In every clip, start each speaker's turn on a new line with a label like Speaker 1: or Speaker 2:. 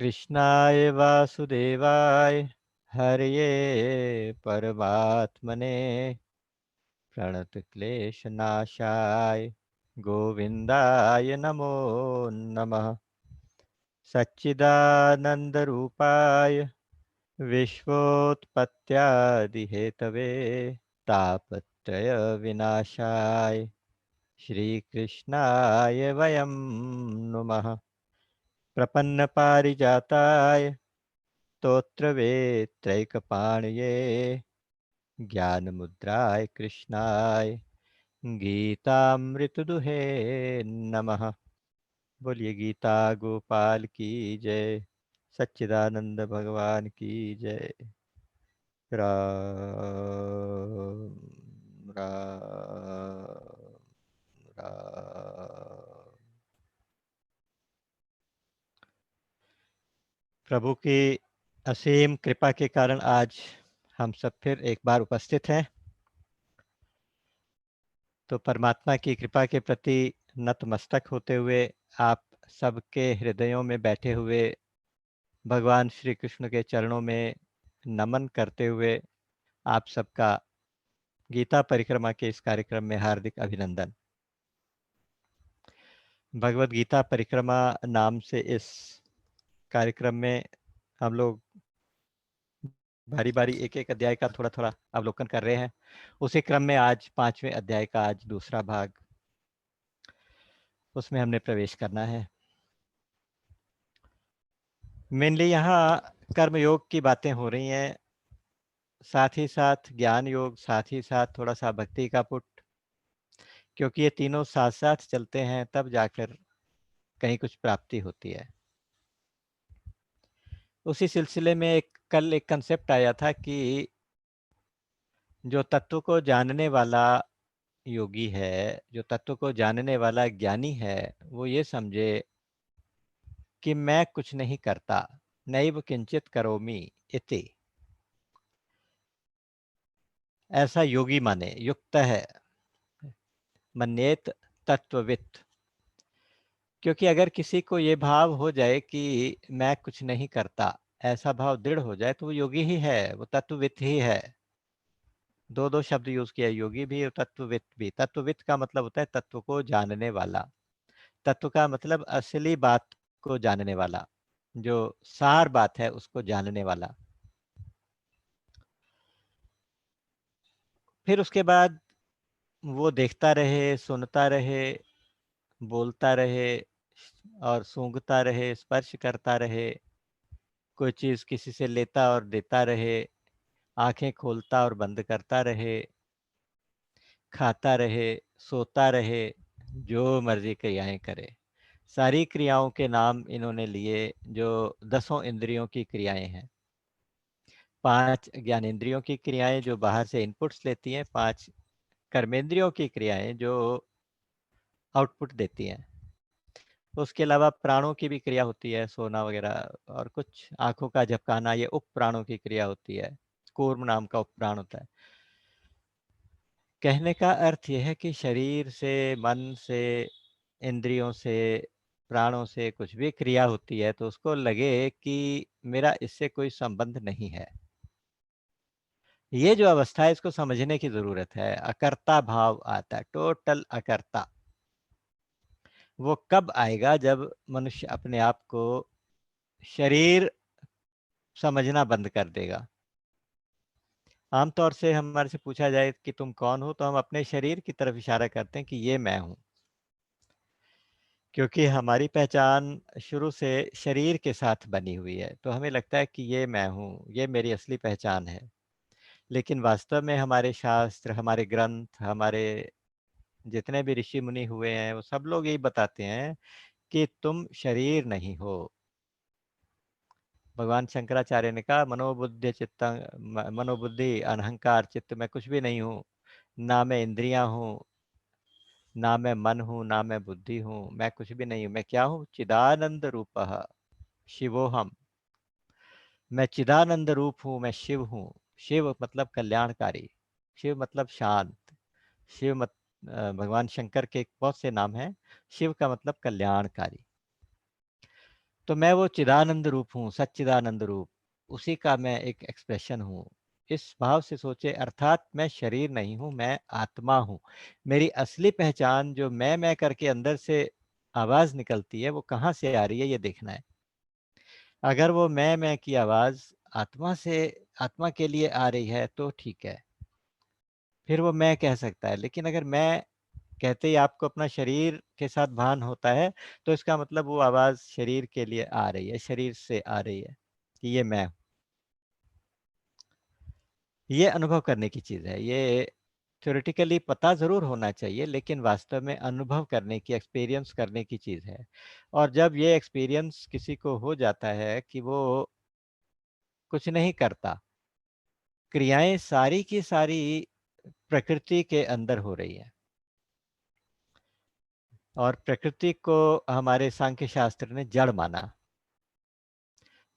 Speaker 1: कृष्णाय वासुदेवाय हरये परमात्मने प्रणतक्लेशनाशाय गोविन्दाय नमो नमः। सच्चिदानन्दरूपाय विश्वोत्पत्त्यादिहेतवे तापत्रयविनाशाय श्रीकृष्णाय वयं नुमः। प्रपन्नपारिजाताय स्तोत्रवेत्रैकपाणये ज्ञानमुद्राय कृष्णाय गीतामृतदुहे नमः। बोलिए गीता गोपाल की जय, सच्चिदानंद भगवान की जय। राम राम राम। प्रभु की असीम कृपा के कारण आज हम सब फिर एक बार उपस्थित हैं। तो परमात्मा की कृपा के प्रति नतमस्तक होते हुए आप सबके हृदयों में बैठे हुए भगवान श्री कृष्ण के चरणों में नमन करते हुए आप सबका गीता परिक्रमा के इस कार्यक्रम में हार्दिक अभिनंदन। भगवत गीता परिक्रमा नाम से इस कार्यक्रम में हम लोग बारी बारी एक एक अध्याय का थोड़ा थोड़ा अवलोकन कर रहे हैं। उसी क्रम में आज 5वें अध्याय का आज दूसरा भाग, उसमें हमने प्रवेश करना है। मेनली यहाँ कर्मयोग की बातें हो रही हैं, साथ ही साथ ज्ञान योग, साथ ही साथ थोड़ा सा भक्ति का पुट, क्योंकि ये तीनों साथ साथ चलते हैं तब जाकर कहीं कुछ प्राप्ति होती है। उसी सिलसिले में कल एक कंसेप्ट आया था कि जो तत्व को जानने वाला योगी है, जो तत्व को जानने वाला ज्ञानी है, वो ये समझे कि मैं कुछ नहीं करता, नैव किंचित करोमि इति। ऐसा योगी माने, युक्त है, मन्येत तत्ववित्। क्योंकि अगर किसी को ये भाव हो जाए कि मैं कुछ नहीं करता, ऐसा भाव दृढ़ हो जाए, तो वो योगी ही है, वो तत्ववित् ही है। दो दो शब्द यूज किया, योगी भी और तत्ववित् भी। तत्ववित् का मतलब होता है तत्व को जानने वाला। तत्व का मतलब असली बात को जानने वाला, जो सार बात है उसको जानने वाला। फिर उसके बाद वो देखता रहे, सुनता रहे, बोलता रहे और सूंघता रहे, स्पर्श करता रहे, कोई चीज किसी से लेता और देता रहे, आंखें खोलता और बंद करता रहे, खाता रहे, सोता रहे, जो मर्जी क्रियाएं करे। सारी क्रियाओं के नाम इन्होंने लिए जो 10 इंद्रियों की क्रियाएं हैं। 5 ज्ञानेंद्रियों की क्रियाएं जो बाहर से इनपुट्स लेती हैं, 5 कर्मेंद्रियों की क्रियाएं जो आउटपुट देती हैं। उसके अलावा प्राणों की भी क्रिया होती है, सोना वगैरह, और कुछ आंखों का झपकाना, ये उप प्राणों की क्रिया होती है। कूर्म नाम का उप प्राण होता है। कहने का अर्थ यह है कि शरीर से, मन से, इंद्रियों से, प्राणों से कुछ भी क्रिया होती है तो उसको लगे कि मेरा इससे कोई संबंध नहीं है। ये जो अवस्था है इसको समझने की जरूरत है। अकर्ता भाव आता है, टोटल अकर्ता। वो कब आएगा? जब मनुष्य अपने आप को शरीर समझना बंद कर देगा। आमतौर से हमारे से पूछा जाए कि तुम कौन हो, तो हम अपने शरीर की तरफ इशारा करते हैं कि ये मैं हूं, क्योंकि हमारी पहचान शुरू से शरीर के साथ बनी हुई है। तो हमें लगता है कि ये मैं हूं, ये मेरी असली पहचान है। लेकिन वास्तव में हमारे शास्त्र, हमारे ग्रंथ, हमारे जितने भी ऋषि मुनि हुए हैं, वो सब लोग यही बताते हैं कि तुम शरीर नहीं हो। भगवान शंकराचार्य ने कहा मनोबुद्धि चित्त, मनोबुद्धि अहंकार चित्त, मैं कुछ भी नहीं हूँ। ना मैं इंद्रियां हूँ, ना मैं मन हूँ, ना मैं बुद्धि हूँ, मैं कुछ भी नहीं हूँ। मैं क्या हूँ? चिदानंद रूपः शिवोहम। मैं चिदानंद रूप हूँ, मैं शिव हूँ। शिव मतलब कल्याणकारी, शिव मतलब शांत। शिव भगवान शंकर के बहुत से नाम हैं। शिव का मतलब कल्याणकारी। तो मैं वो चिदानंद रूप हूँ, सच्चिदानंद रूप, उसी का मैं एक एक्सप्रेशन हूँ। इस भाव से सोचे, अर्थात मैं शरीर नहीं हूँ, मैं आत्मा हूँ। मेरी असली पहचान जो मैं करके अंदर से आवाज़ निकलती है, वो कहाँ से आ रही है ये देखना है। अगर वो मैं की आवाज़ आत्मा से, आत्मा के लिए आ रही है तो ठीक है, फिर वो मैं कह सकता है। लेकिन अगर मैं कहते ही आपको अपना शरीर के साथ भान होता है, तो इसका मतलब वो आवाज़ शरीर के लिए आ रही है, शरीर से आ रही है कि ये मैं हूँ। ये अनुभव करने की चीज़ है। ये थ्योरेटिकली पता ज़रूर होना चाहिए, लेकिन वास्तव में अनुभव करने की, एक्सपीरियंस करने की चीज़ है। और जब ये एक्सपीरियंस किसी को हो जाता है कि वो कुछ नहीं करता, क्रियाएँ सारी की सारी प्रकृति के अंदर हो रही हैं। और प्रकृति को हमारे सांख्य शास्त्र ने जड़ माना।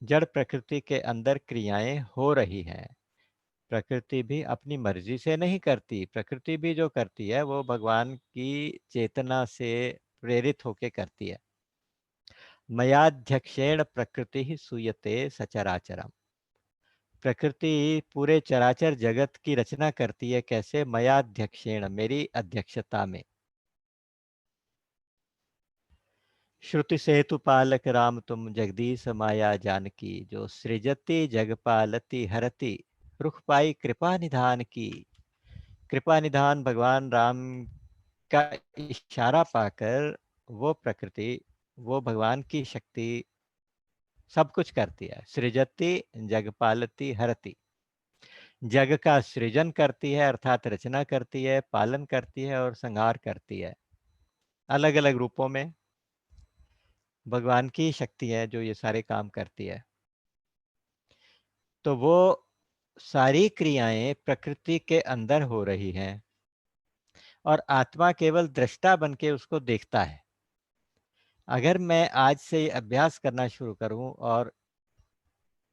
Speaker 1: जड़ प्रकृति के अंदर क्रियाएँ हो रही हैं। प्रकृति भी अपनी मर्जी से नहीं करती, प्रकृति भी जो करती है वो भगवान की चेतना से प्रेरित होके करती है। मयाध्यक्षेण प्रकृति सूयते सचराचरम। प्रकृति पूरे चराचर जगत की रचना करती है कैसे? मयाध्यक्षेण, मेरी अध्यक्षता में। श्रुति सेतु पालक राम तुम, जगदीश माया जानकी, जो सृजति जग पालती हरति, रुख पाई कृपा निधान की। कृपा निधान भगवान राम का इशारा पाकर वो प्रकृति, वो भगवान की शक्ति सब कुछ करती है। सृजति जग पालती हरति, जग का सृजन करती है अर्थात रचना करती है, पालन करती है और संहार करती है। अलग अलग रूपों में भगवान की शक्ति है जो ये सारे काम करती है। तो वो सारी क्रियाएं प्रकृति के अंदर हो रही हैं और आत्मा केवल दृष्टा बन के उसको देखता है। अगर मैं आज से अभ्यास करना शुरू करूं और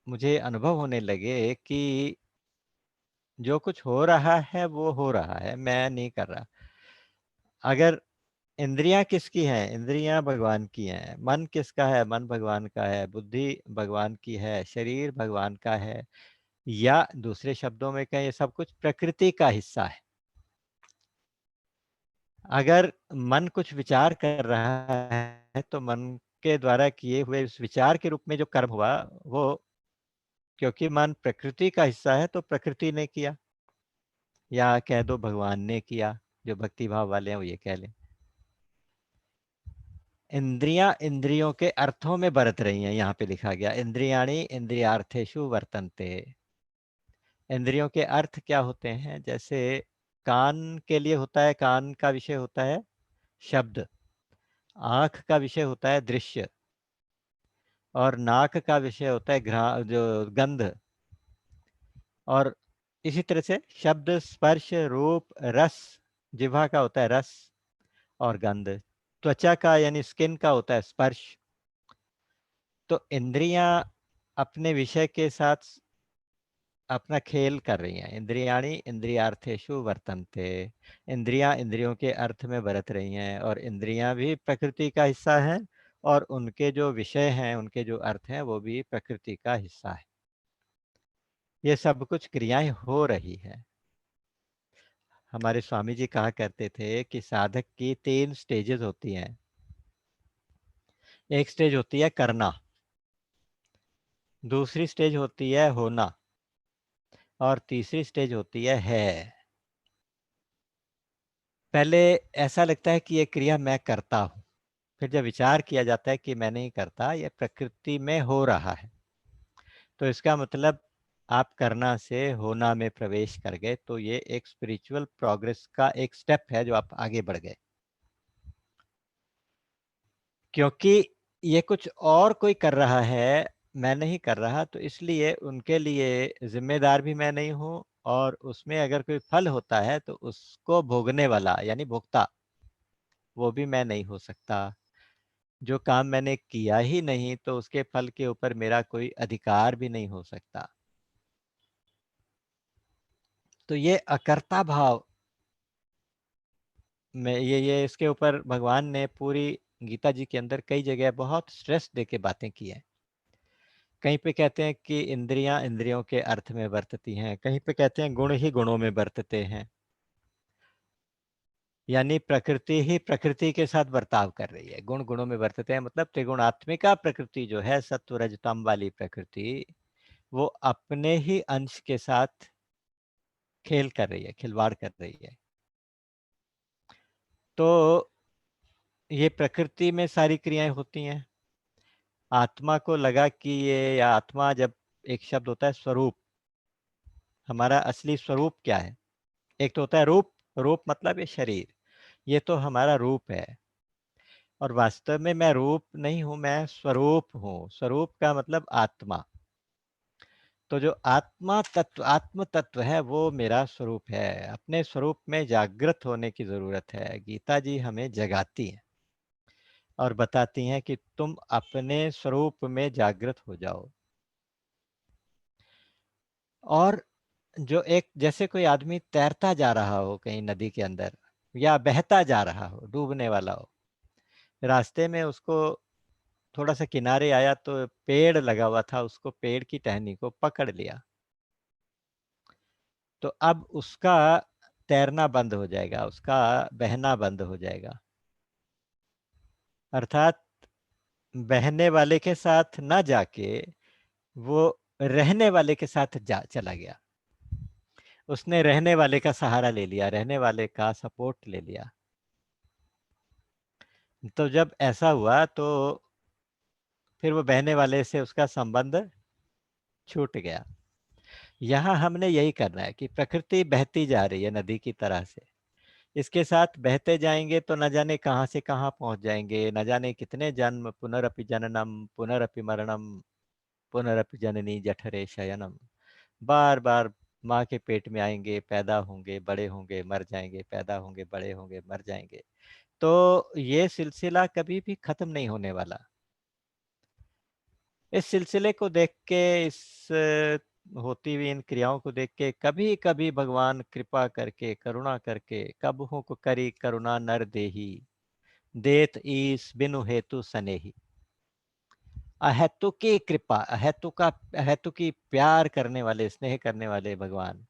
Speaker 1: मुझे अनुभव होने लगे कि जो कुछ हो रहा है वो हो रहा है, मैं नहीं कर रहा। अगर इंद्रियां किसकी हैं? इंद्रियां भगवान की हैं। मन किसका है? मन भगवान का है। बुद्धि भगवान की है। शरीर भगवान का है। या दूसरे शब्दों में कहें, ये सब कुछ प्रकृति का हिस्सा है। अगर मन कुछ विचार कर रहा है तो मन के द्वारा किए हुए उस विचार के रूप में जो कर्म हुआ, वो क्योंकि मन प्रकृति का हिस्सा है तो प्रकृति ने किया, या कह दो भगवान ने किया। जो भक्ति भाव वाले हैं वो ये कह लें। इंद्रियां इंद्रियों के अर्थों में बरत रही हैं। यहाँ पे लिखा गया इंद्रियाणि इंद्रियार्थेषु वर्तन्ते। इंद्रियों के अर्थ क्या होते हैं? जैसे कान के लिए होता है, कान का विषय होता है शब्द, आंख का विषय होता है दृश्य, और नाक का विषय होता है जो गंध। और इसी तरह से शब्द, स्पर्श, रूप, रस, जिह्वा का होता है रस और गंध। त्वचा का यानी स्किन का होता है स्पर्श। तो इंद्रियां अपने विषय के साथ अपना खेल कर रही हैं। इंद्रियाणि इंद्रियार्थेषु वर्तन्ते। इंद्रियां इंद्रियों के अर्थ में बरत रही हैं और इंद्रियां भी प्रकृति का हिस्सा हैं और उनके जो विषय हैं, उनके जो अर्थ हैं, वो भी प्रकृति का हिस्सा है। ये सब कुछ क्रियाएं हो रही हैं। हमारे स्वामी जी कहा करते थे कि साधक की 3 स्टेजेस होती हैं। एक स्टेज होती है करना, दूसरी स्टेज होती है होना, और तीसरी स्टेज होती है। पहले ऐसा लगता है कि ये क्रिया मैं करता हूँ, फिर जब विचार किया जाता है कि मैं नहीं करता, ये प्रकृति में हो रहा है, तो इसका मतलब आप करना से होना में प्रवेश कर गए। तो ये एक स्पिरिचुअल प्रोग्रेस का एक स्टेप है जो आप आगे बढ़ गए। क्योंकि ये कुछ और कोई कर रहा है, मैं नहीं कर रहा, तो इसलिए उनके लिए ज़िम्मेदार भी मैं नहीं हूँ, और उसमें अगर कोई फल होता है तो उसको भोगने वाला यानी भोक्ता, वो भी मैं नहीं हो सकता। जो काम मैंने किया ही नहीं तो उसके फल के ऊपर मेरा कोई अधिकार भी नहीं हो सकता। तो ये अकर्ता भाव में ये इसके ऊपर भगवान ने पूरी गीता जी के अंदर कई जगह बहुत स्ट्रेस दे के बातें की हैं। कहीं पे कहते हैं कि इंद्रियां इंद्रियों के अर्थ में बरतती हैं, कहीं पे कहते हैं गुण ही गुणों में बरतते हैं, यानी प्रकृति ही प्रकृति के साथ बर्ताव कर रही है। गुण गुणों में बरतते हैं मतलब त्रिगुणात्मिका प्रकृति जो है, सत्व रज तम वाली प्रकृति, वो अपने ही अंश के साथ खेल कर रही है, खिलवाड़ कर रही है। तो ये प्रकृति में सारी क्रियाएं होती हैं। आत्मा को लगा कि ये, या आत्मा जब, एक शब्द होता है स्वरूप, हमारा असली स्वरूप क्या है? एक तो होता है रूप, रूप मतलब ये शरीर, ये तो हमारा रूप है। और वास्तव में मैं रूप नहीं हूं, मैं स्वरूप हूं। स्वरूप का मतलब आत्मा। तो जो आत्मा तत्व, आत्म तत्व है, वो मेरा स्वरूप है। अपने स्वरूप में जागृत होने की जरूरत है। गीता जी हमें जगाती हैं और बताती हैं कि तुम अपने स्वरूप में जागृत हो जाओ। और जो एक, जैसे कोई आदमी तैरता जा रहा हो कहीं नदी के अंदर, या बहता जा रहा हो, डूबने वाला हो, रास्ते में उसको थोड़ा सा किनारे आया तो पेड़ लगा हुआ था, उसको पेड़ की टहनी को पकड़ लिया, तो अब उसका तैरना बंद हो जाएगा, उसका बहना बंद हो जाएगा। अर्थात बहने वाले के साथ ना जाके वो रहने वाले के साथ जा चला गया। उसने रहने वाले का सहारा ले लिया, रहने वाले का सपोर्ट ले लिया। तो जब ऐसा हुआ तो फिर वो बहने वाले से उसका संबंध छूट गया। यहाँ हमने यही करना है कि प्रकृति बहती जा रही है नदी की तरह से, इसके साथ बहते जाएंगे तो न जाने कहाँ से कहाँ पहुंच जाएंगे, न जाने कितने जन्म, पुनरपि जननम पुनरपि मरणम पुनरपि जननी जठरे शयनम। बार बार माँ के पेट में आएंगे, पैदा होंगे, बड़े होंगे, मर जाएंगे, पैदा होंगे, बड़े होंगे, मर जाएंगे। तो ये सिलसिला कभी भी खत्म नहीं होने वाला। इस सिलसिले को देख के, इस होती हुई इन क्रियाओं को देख के, कभी कभी भगवान कृपा करके, करुणा करके, कबहू को करी करुणा नर देही, देत ईस बिनु हेतु सनेही। अहेतु की कृपा, अहेतु का, अहेतु की प्यार करने वाले, स्नेह करने वाले भगवान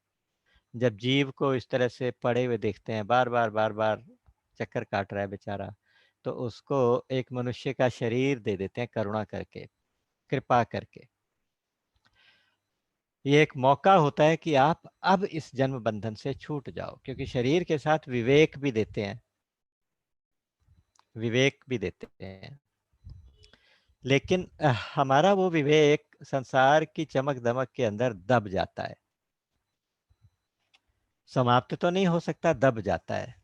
Speaker 1: जब जीव को इस तरह से पड़े हुए देखते हैं, बार बार बार बार चक्कर काट रहा है बेचारा, तो उसको एक मनुष्य का शरीर दे देते हैं करुणा करके, कृपा करके। ये एक मौका होता है कि आप अब इस जन्म बंधन से छूट जाओ, क्योंकि शरीर के साथ विवेक भी देते हैं, विवेक भी देते हैं। लेकिन हमारा वो विवेक संसार की चमक दमक के अंदर दब जाता है। समाप्त तो नहीं हो सकता, दब जाता है।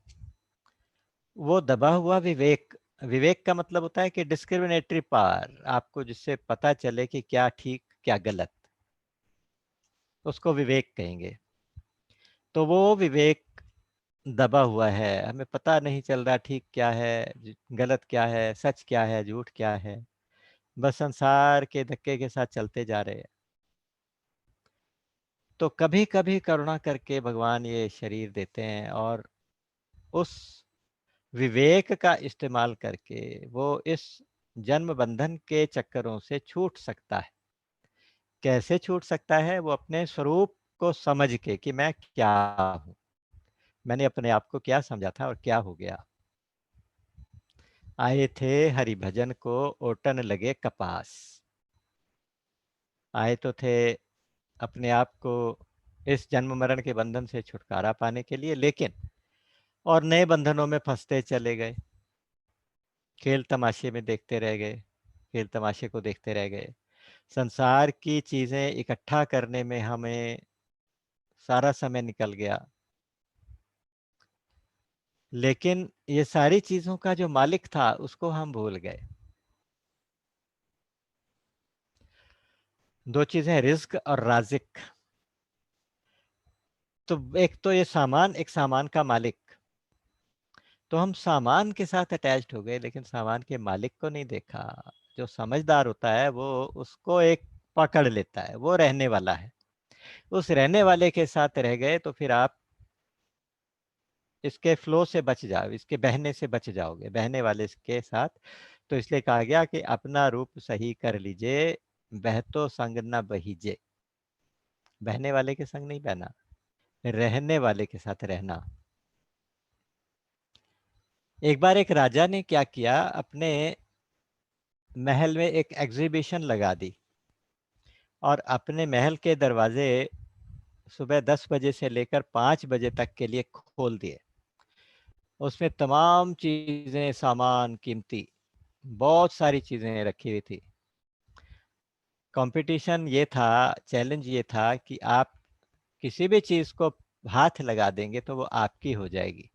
Speaker 1: वो दबा हुआ विवेक, विवेक का मतलब होता है कि डिस्क्रिमिनेटरी पावर, आपको जिससे पता चले कि क्या ठीक क्या गलत, उसको विवेक कहेंगे। तो वो विवेक दबा हुआ है, हमें पता नहीं चल रहा ठीक क्या है, गलत क्या है, सच क्या है, झूठ क्या है, बस संसार के धक्के के साथ चलते जा रहे हैं। तो कभी कभी करुणा करके भगवान ये शरीर देते हैं, और उस विवेक का इस्तेमाल करके वो इस जन्म बंधन के चक्करों से छूट सकता है। कैसे छूट सकता है? वो अपने स्वरूप को समझ के कि मैं क्या हूँ, मैंने अपने आप को क्या समझा था और क्या हो गया। आए थे हरिभजन को ओटन लगे कपास। आए तो थे अपने आप को इस जन्म मरण के बंधन से छुटकारा पाने के लिए, लेकिन और नए बंधनों में फंसते चले गए। खेल तमाशे में देखते रह गए, खेल तमाशे को देखते रह गए। संसार की चीजें इकट्ठा करने में हमें सारा समय निकल गया, लेकिन ये सारी चीजों का जो मालिक था उसको हम भूल गए। दो चीजें, रिज्क और राजिक। तो एक तो ये सामान, एक सामान का मालिक। तो हम सामान के साथ अटैच्ड हो गए, लेकिन सामान के मालिक को नहीं देखा। जो समझदार होता है वो उसको एक पकड़ लेता है, वो रहने वाला है, उस रहने वाले के साथ रह गए तो फिर आप इसके फ्लो से बच जाओ, इसके बहने से बच जाओगे, बहने वाले के साथ। तो इसलिए कहा गया कि अपना रूप सही कर लीजिए, बहतो संग न बहीजे। बहने वाले के संग नहीं बहना, रहने वाले के साथ रहना। एक बार एक राजा ने क्या किया, अपने महल में एक एग्जीबिशन लगा दी और अपने महल के दरवाजे सुबह 10 बजे से लेकर 5 बजे तक के लिए खोल दिए। उसमें तमाम चीजें, सामान कीमती, बहुत सारी चीजें रखी हुई थी। कंपटीशन ये था, चैलेंज ये था कि आप किसी भी चीज को हाथ लगा देंगे तो वो आपकी हो जाएगी।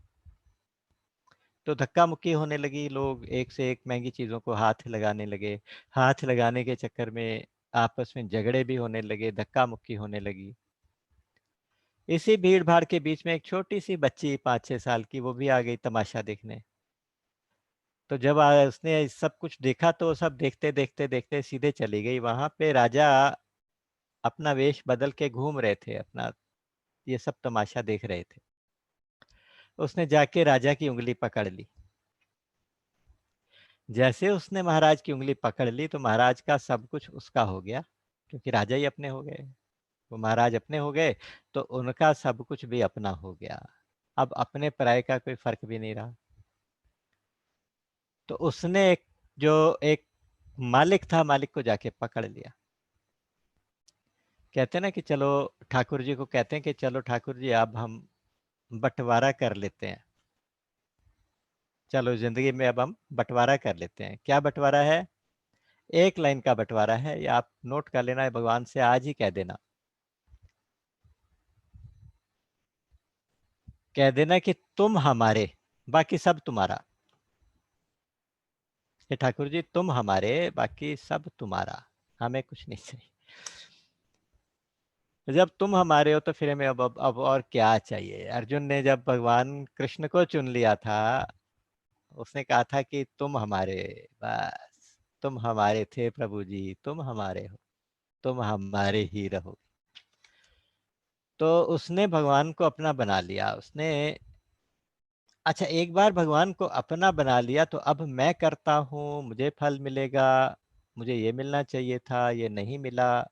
Speaker 1: तो धक्का मुक्की होने लगी, लोग एक से एक महंगी चीजों को हाथ लगाने लगे। हाथ लगाने के चक्कर में आपस में झगड़े भी होने लगे, धक्का मुक्की होने लगी। इसी भीड़ भाड़ के बीच में एक छोटी सी बच्ची 5-6 साल की, वो भी आ गई तमाशा देखने। तो जब उसने सब कुछ देखा तो सब देखते देखते देखते सीधे चली गई। वहां पे राजा अपना वेश बदल के घूम रहे थे, अपना ये सब तमाशा देख रहे थे। उसने जाके राजा की उंगली पकड़ ली। जैसे उसने महाराज की उंगली पकड़ ली तो महाराज का सब कुछ उसका हो गया, क्योंकि राजा ही अपने हो गए। वो महाराज अपने हो गए तो उनका सब कुछ भी अपना हो गया। अब अपने पराये का कोई फर्क भी नहीं रहा। तो उसने जो एक मालिक था, मालिक को जाके पकड़ लिया। कहते ना कि चलो, ठाकुर जी को कहते हैं कि चलो ठाकुर जी अब हम बंटवारा कर लेते हैं। चलो जिंदगी में अब हम बंटवारा कर लेते हैं। क्या बंटवारा है? एक लाइन का बंटवारा है, या आप नोट कर लेना, भगवान से आज ही कह देना। कह देना कि तुम हमारे, बाकी सब तुम्हारा। ये ठाकुर जी तुम हमारे, बाकी सब तुम्हारा, हमें कुछ नहीं चाहिए। जब तुम हमारे हो तो फिर हमें अब और क्या चाहिए। अर्जुन ने जब भगवान कृष्ण को चुन लिया था, उसने कहा था कि तुम हमारे, बस तुम हमारे थे प्रभु जी, तुम हमारे हो, तुम हमारे ही रहो। तो उसने भगवान को अपना बना लिया उसने। अच्छा, एक बार भगवान को अपना बना लिया तो अब मैं करता हूँ, मुझे फल मिलेगा, मुझे ये मिलना चाहिए था, ये नहीं मिला,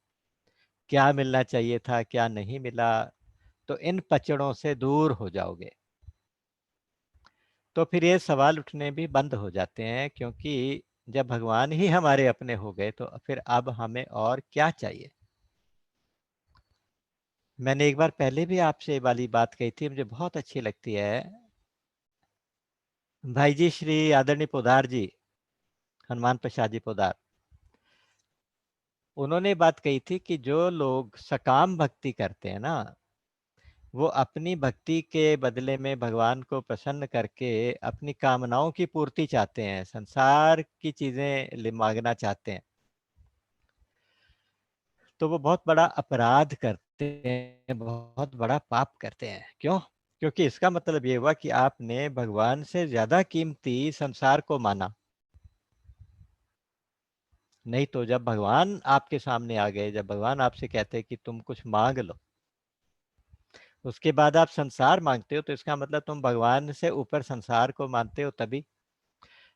Speaker 1: क्या मिलना चाहिए था, क्या नहीं मिला। तो इन पचड़ों से दूर हो जाओगे। तो फिर ये सवाल उठने भी बंद हो जाते हैं, क्योंकि जब भगवान ही हमारे अपने हो गए तो फिर अब हमें और क्या चाहिए। मैंने एक बार पहले भी आपसे ये वाली बात कही थी, मुझे बहुत अच्छी लगती है। भाई जी श्री आदरणीय पोदार जी, हनुमान प्रसाद जी पोदार, उन्होंने बात कही थी कि जो लोग सकाम भक्ति करते हैं ना, वो अपनी भक्ति के बदले में भगवान को प्रसन्न करके अपनी कामनाओं की पूर्ति चाहते हैं, संसार की चीजें मांगना चाहते हैं, तो वो बहुत बड़ा अपराध करते हैं, बहुत बड़ा पाप करते हैं। क्यों? क्योंकि इसका मतलब ये हुआ कि आपने भगवान से ज्यादा कीमती संसार को माना। नहीं तो जब भगवान आपके सामने आ गए, जब भगवान आपसे कहते हैं कि तुम कुछ मांग लो, उसके बाद आप संसार मांगते हो, तो इसका मतलब तुम भगवान से ऊपर संसार को मानते हो तभी।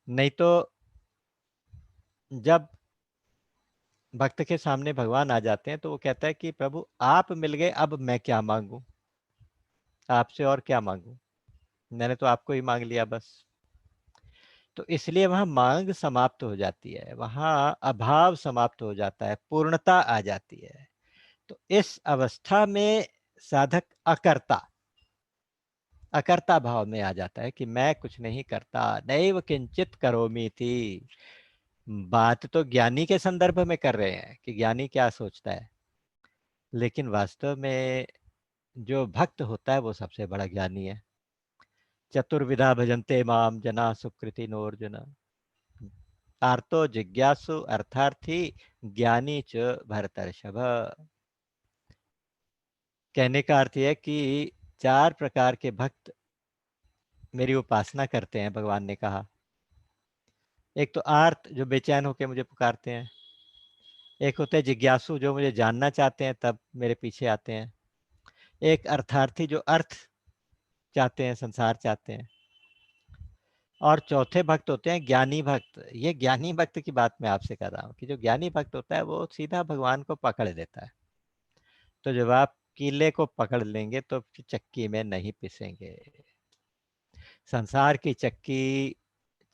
Speaker 1: नहीं तो जब भक्त के सामने भगवान आ जाते हैं तो वो कहता है कि प्रभु आप मिल गए, अब मैं क्या मांगू, आपसे और क्या मांगू, मैंने तो आपको ही मांग लिया बस। तो इसलिए वहां मांग समाप्त हो जाती है, वहां अभाव समाप्त हो जाता है, पूर्णता आ जाती है। तो इस अवस्था में साधक अकर्ता, अकर्ता भाव में आ जाता है कि मैं कुछ नहीं करता, नैव किंचित करोमि थी। बात तो ज्ञानी के संदर्भ में कर रहे हैं कि ज्ञानी क्या सोचता है, लेकिन वास्तव में जो भक्त होता है वो सबसे बड़ा ज्ञानी है। चतुर्विधा भजन्ते माम जना सुकृति नोर्जुन, आर्तो जिज्ञासु अर्थार्थी ज्ञानी च भरतर्षभ। कहने का अर्थ यह है कि 4 प्रकार के भक्त मेरी उपासना करते हैं, भगवान ने कहा। एक तो आर्त, जो बेचैन होकर मुझे पुकारते हैं। एक होते हैं जिज्ञासु, जो मुझे जानना चाहते हैं तब मेरे पीछे आते हैं। एक अर्थार्थी, जो अर्थ चाहते हैं, संसार चाहते हैं। और चौथे भक्त होते हैं ज्ञानी भक्त। ये ज्ञानी भक्त की बात मैं आपसे कर रहा हूँ कि जो ज्ञानी भक्त होता है वो सीधा भगवान को पकड़ लेता है। तो जब आप कीले को पकड़ लेंगे तो फिर चक्की में नहीं पिसेंगे। संसार की चक्की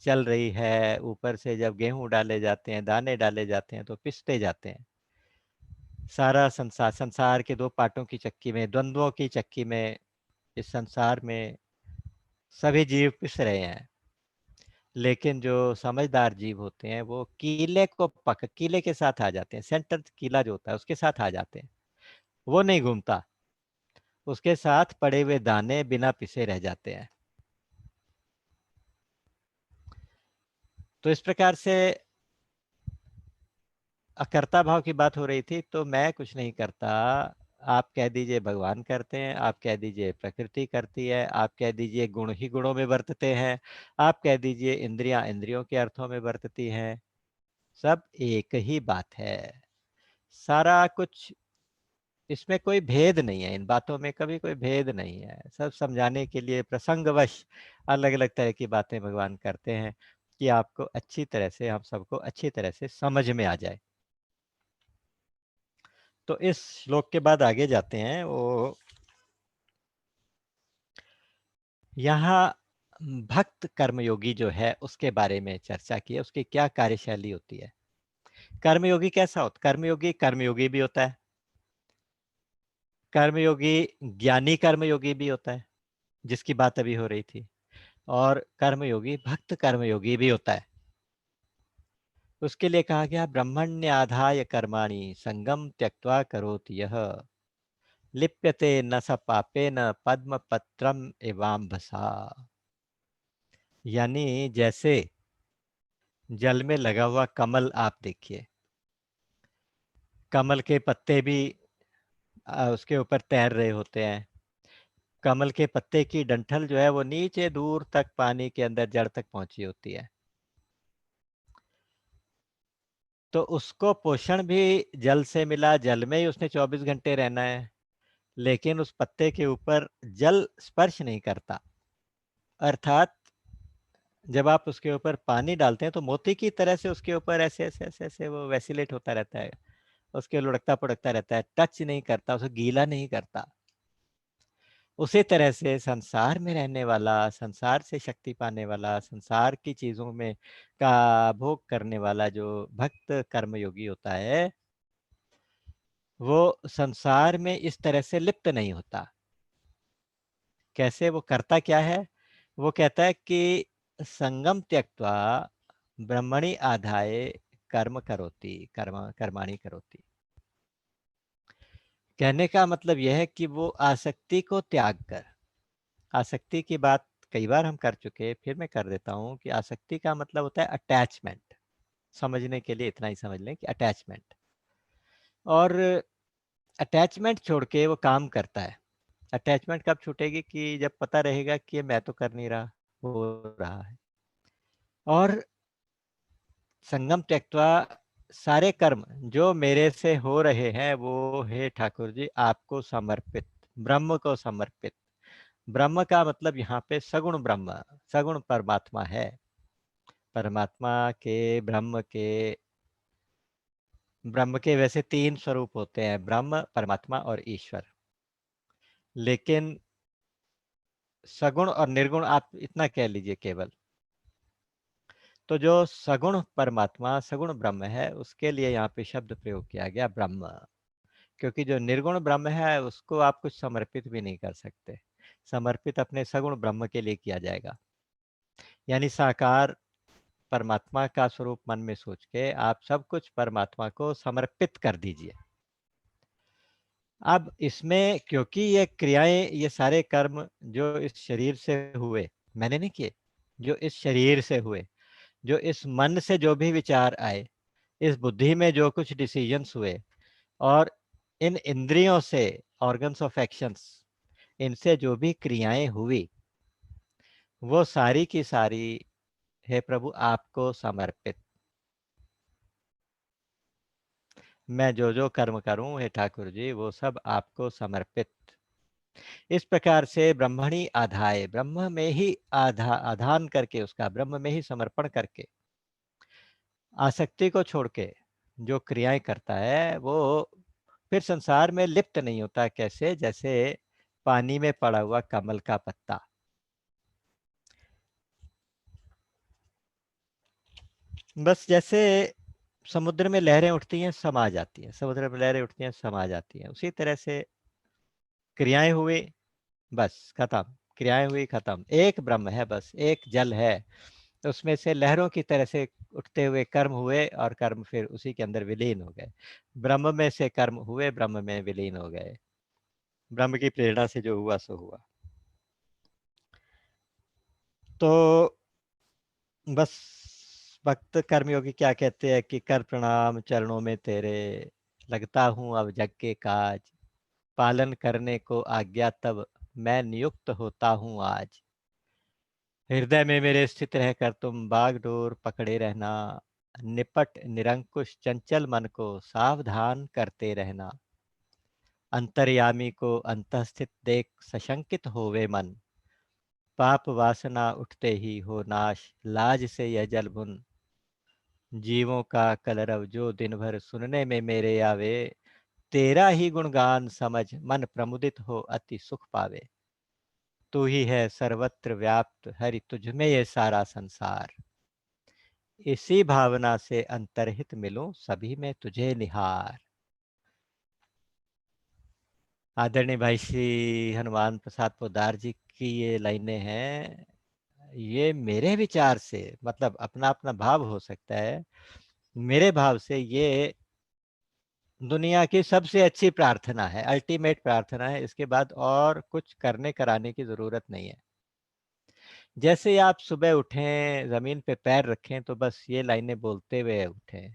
Speaker 1: चल रही है, ऊपर से जब गेहूं डाले जाते हैं, दाने डाले जाते हैं तो पिसते जाते हैं। सारा संसार, संसार के दो पार्टों की चक्की में, द्वंद्वों की चक्की में, इस संसार में सभी जीव पिस रहे हैं। लेकिन जो समझदार जीव होते हैं वो कीले के साथ आ जाते हैं। सेंटर कीला जो होता है उसके साथ आ जाते हैं। वो नहीं घूमता, उसके साथ पड़े हुए दाने बिना पिसे रह जाते हैं। तो इस प्रकार से अकर्ता भाव की बात हो रही थी, तो मैं कुछ नहीं करता। आप कह दीजिए भगवान करते हैं, आप कह दीजिए प्रकृति करती है, आप कह दीजिए गुण ही गुणों में बरतते हैं, आप कह दीजिए इंद्रियां इंद्रियों के अर्थों में बरतती हैं। सब एक ही बात है। सारा कुछ, इसमें कोई भेद नहीं है, इन बातों में कभी कोई भेद नहीं है। सब समझाने के लिए प्रसंगवश अलग अलग तरह की बातें भगवान करते हैं कि आपको अच्छी तरह से, हम सबको अच्छी तरह से समझ में आ जाए। तो इस श्लोक के बाद आगे जाते हैं। वो यहाँ भक्त कर्मयोगी जो है उसके बारे में चर्चा की है, उसकी क्या कार्यशैली होती है। कर्मयोगी कैसा होता? कर्मयोगी कर्मयोगी भी होता है, कर्मयोगी ज्ञानी कर्मयोगी भी होता है, जिसकी बात अभी हो रही थी, और कर्मयोगी भक्त कर्मयोगी भी होता है। उसके लिए कहा गया ब्रह्मण्य आधाय कर्माणि संगम त्यक्त्वा करोति यह लिप्यते न स पापेन पद्म पत्रम एवाम्भसा। यानी जैसे जल में लगा हुआ कमल आप देखिए, कमल के पत्ते भी उसके ऊपर तैर रहे होते हैं। कमल के पत्ते की डंठल जो है वो नीचे दूर तक पानी के अंदर जड़ तक पहुंची होती है। तो उसको पोषण भी जल से मिला, जल में ही उसने 24 घंटे रहना है, लेकिन उस पत्ते के ऊपर जल स्पर्श नहीं करता। अर्थात जब आप उसके ऊपर पानी डालते हैं तो मोती की तरह से उसके ऊपर ऐसे ऐसे ऐसे ऐसे वो वैसिलेट होता रहता है, उसके लुढ़कता पुढ़कता रहता है, टच नहीं करता, उसे गीला नहीं करता। उसी तरह से संसार में रहने वाला, संसार से शक्ति पाने वाला, संसार की चीजों में का भोग करने वाला जो भक्त कर्मयोगी होता है, वो संसार में इस तरह से लिप्त नहीं होता। कैसे? वो करता क्या है? वो कहता है कि संगम त्यक्त्वा ब्रह्मणि आधाय कर्म करोति, कर्माणि करोति। कहने का मतलब यह है कि वो आसक्ति को त्याग कर, आसक्ति की बात कई बार हम कर चुके, फिर मैं कर देता हूं कि आसक्ति का मतलब होता है अटैचमेंट। समझने के लिए इतना ही समझ लें कि अटैचमेंट, और अटैचमेंट छोड़ के वो काम करता है। अटैचमेंट कब छूटेगी? कि जब पता रहेगा कि ये मैं तो कर नहीं रहा, हो रहा है। और संगम त्यक्त्वा, सारे कर्म जो मेरे से हो रहे हैं वो हे ठाकुर जी आपको समर्पित, ब्रह्म को समर्पित। ब्रह्म का मतलब यहाँ पे सगुण ब्रह्म, सगुण परमात्मा है। परमात्मा के, ब्रह्म के वैसे तीन स्वरूप होते हैं, ब्रह्म, परमात्मा और ईश्वर। लेकिन सगुण और निर्गुण आप इतना कह लीजिए केवल। तो जो सगुण परमात्मा, सगुण ब्रह्म है, उसके लिए यहाँ पे शब्द प्रयोग किया गया ब्रह्म। क्योंकि जो निर्गुण ब्रह्म है उसको आप कुछ समर्पित भी नहीं कर सकते। समर्पित अपने सगुण ब्रह्म के लिए किया जाएगा। यानी साकार परमात्मा का स्वरूप मन में सोच के आप सब कुछ परमात्मा को समर्पित कर दीजिए। अब इसमें क्योंकि ये क्रियाएं, ये सारे कर्म जो इस शरीर से हुए, मैंने नहीं किए, जो इस शरीर से हुए, जो इस मन से जो भी विचार आए, इस बुद्धि में जो कुछ डिसीजंस हुए, और इन इंद्रियों से, ऑर्गन्स ऑफ एक्शंस, इनसे जो भी क्रियाएं हुई, वो सारी की सारी हे प्रभु आपको समर्पित। मैं जो जो कर्म करूं हे ठाकुर जी वो सब आपको समर्पित। इस प्रकार से ब्रह्मणि आधाय, ब्रह्म में ही आधान करके, उसका ब्रह्म में ही समर्पण करके, आसक्ति को छोड़ के जो क्रियाएं करता है वो फिर संसार में लिप्त नहीं होता। कैसे? जैसे पानी में पड़ा हुआ कमल का पत्ता। बस जैसे समुद्र में लहरें उठती हैं, समा जाती हैं, समुद्र में लहरें उठती हैं, समा जाती हैं, उसी तरह से क्रियाएं हुई, बस खत्म। क्रियाएं हुई, खत्म। एक ब्रह्म है, बस एक जल है, उसमें से लहरों की तरह से उठते हुए कर्म हुए और कर्म फिर उसी के अंदर विलीन हो गए। ब्रह्म में से कर्म हुए, ब्रह्म में विलीन हो गए। ब्रह्म की प्रेरणा से जो हुआ सो हुआ। तो बस भक्त कर्मयोगी क्या कहते हैं कि कर प्रणाम चरणों में तेरे, लगता हूं अब जग के काज, पालन करने को आज्ञा तब मैं नियुक्त होता हूं आज। हृदय में मेरे स्थित रहकर तुम बागडोर पकड़े रहना, निपट निरंकुश चंचल मन को सावधान करते रहना। अंतर्यामी को अंतःस्थित देख सशंकित होवे मन, पाप वासना उठते ही हो नाश, लाज से यह जल भुन। जीवों का कलरव जो दिन भर सुनने में मेरे आवे, तेरा ही गुणगान समझ मन प्रमुदित हो अति सुख पावे। तू ही है सर्वत्र व्याप्त हरि, तुझ में ये सारा संसार, इसी भावना से अंतर्हित मिलूं सभी में तुझे निहार। आदरणीय भाई श्री हनुमान प्रसाद पोद्दार जी की ये लाइनें हैं। ये मेरे विचार से, मतलब अपना अपना भाव हो सकता है, मेरे भाव से ये दुनिया की सबसे अच्छी प्रार्थना है, अल्टीमेट प्रार्थना है। इसके बाद और कुछ करने कराने की जरूरत नहीं है। जैसे ही आप सुबह उठें, जमीन पे पैर रखें, तो बस ये लाइनें बोलते हुए उठें।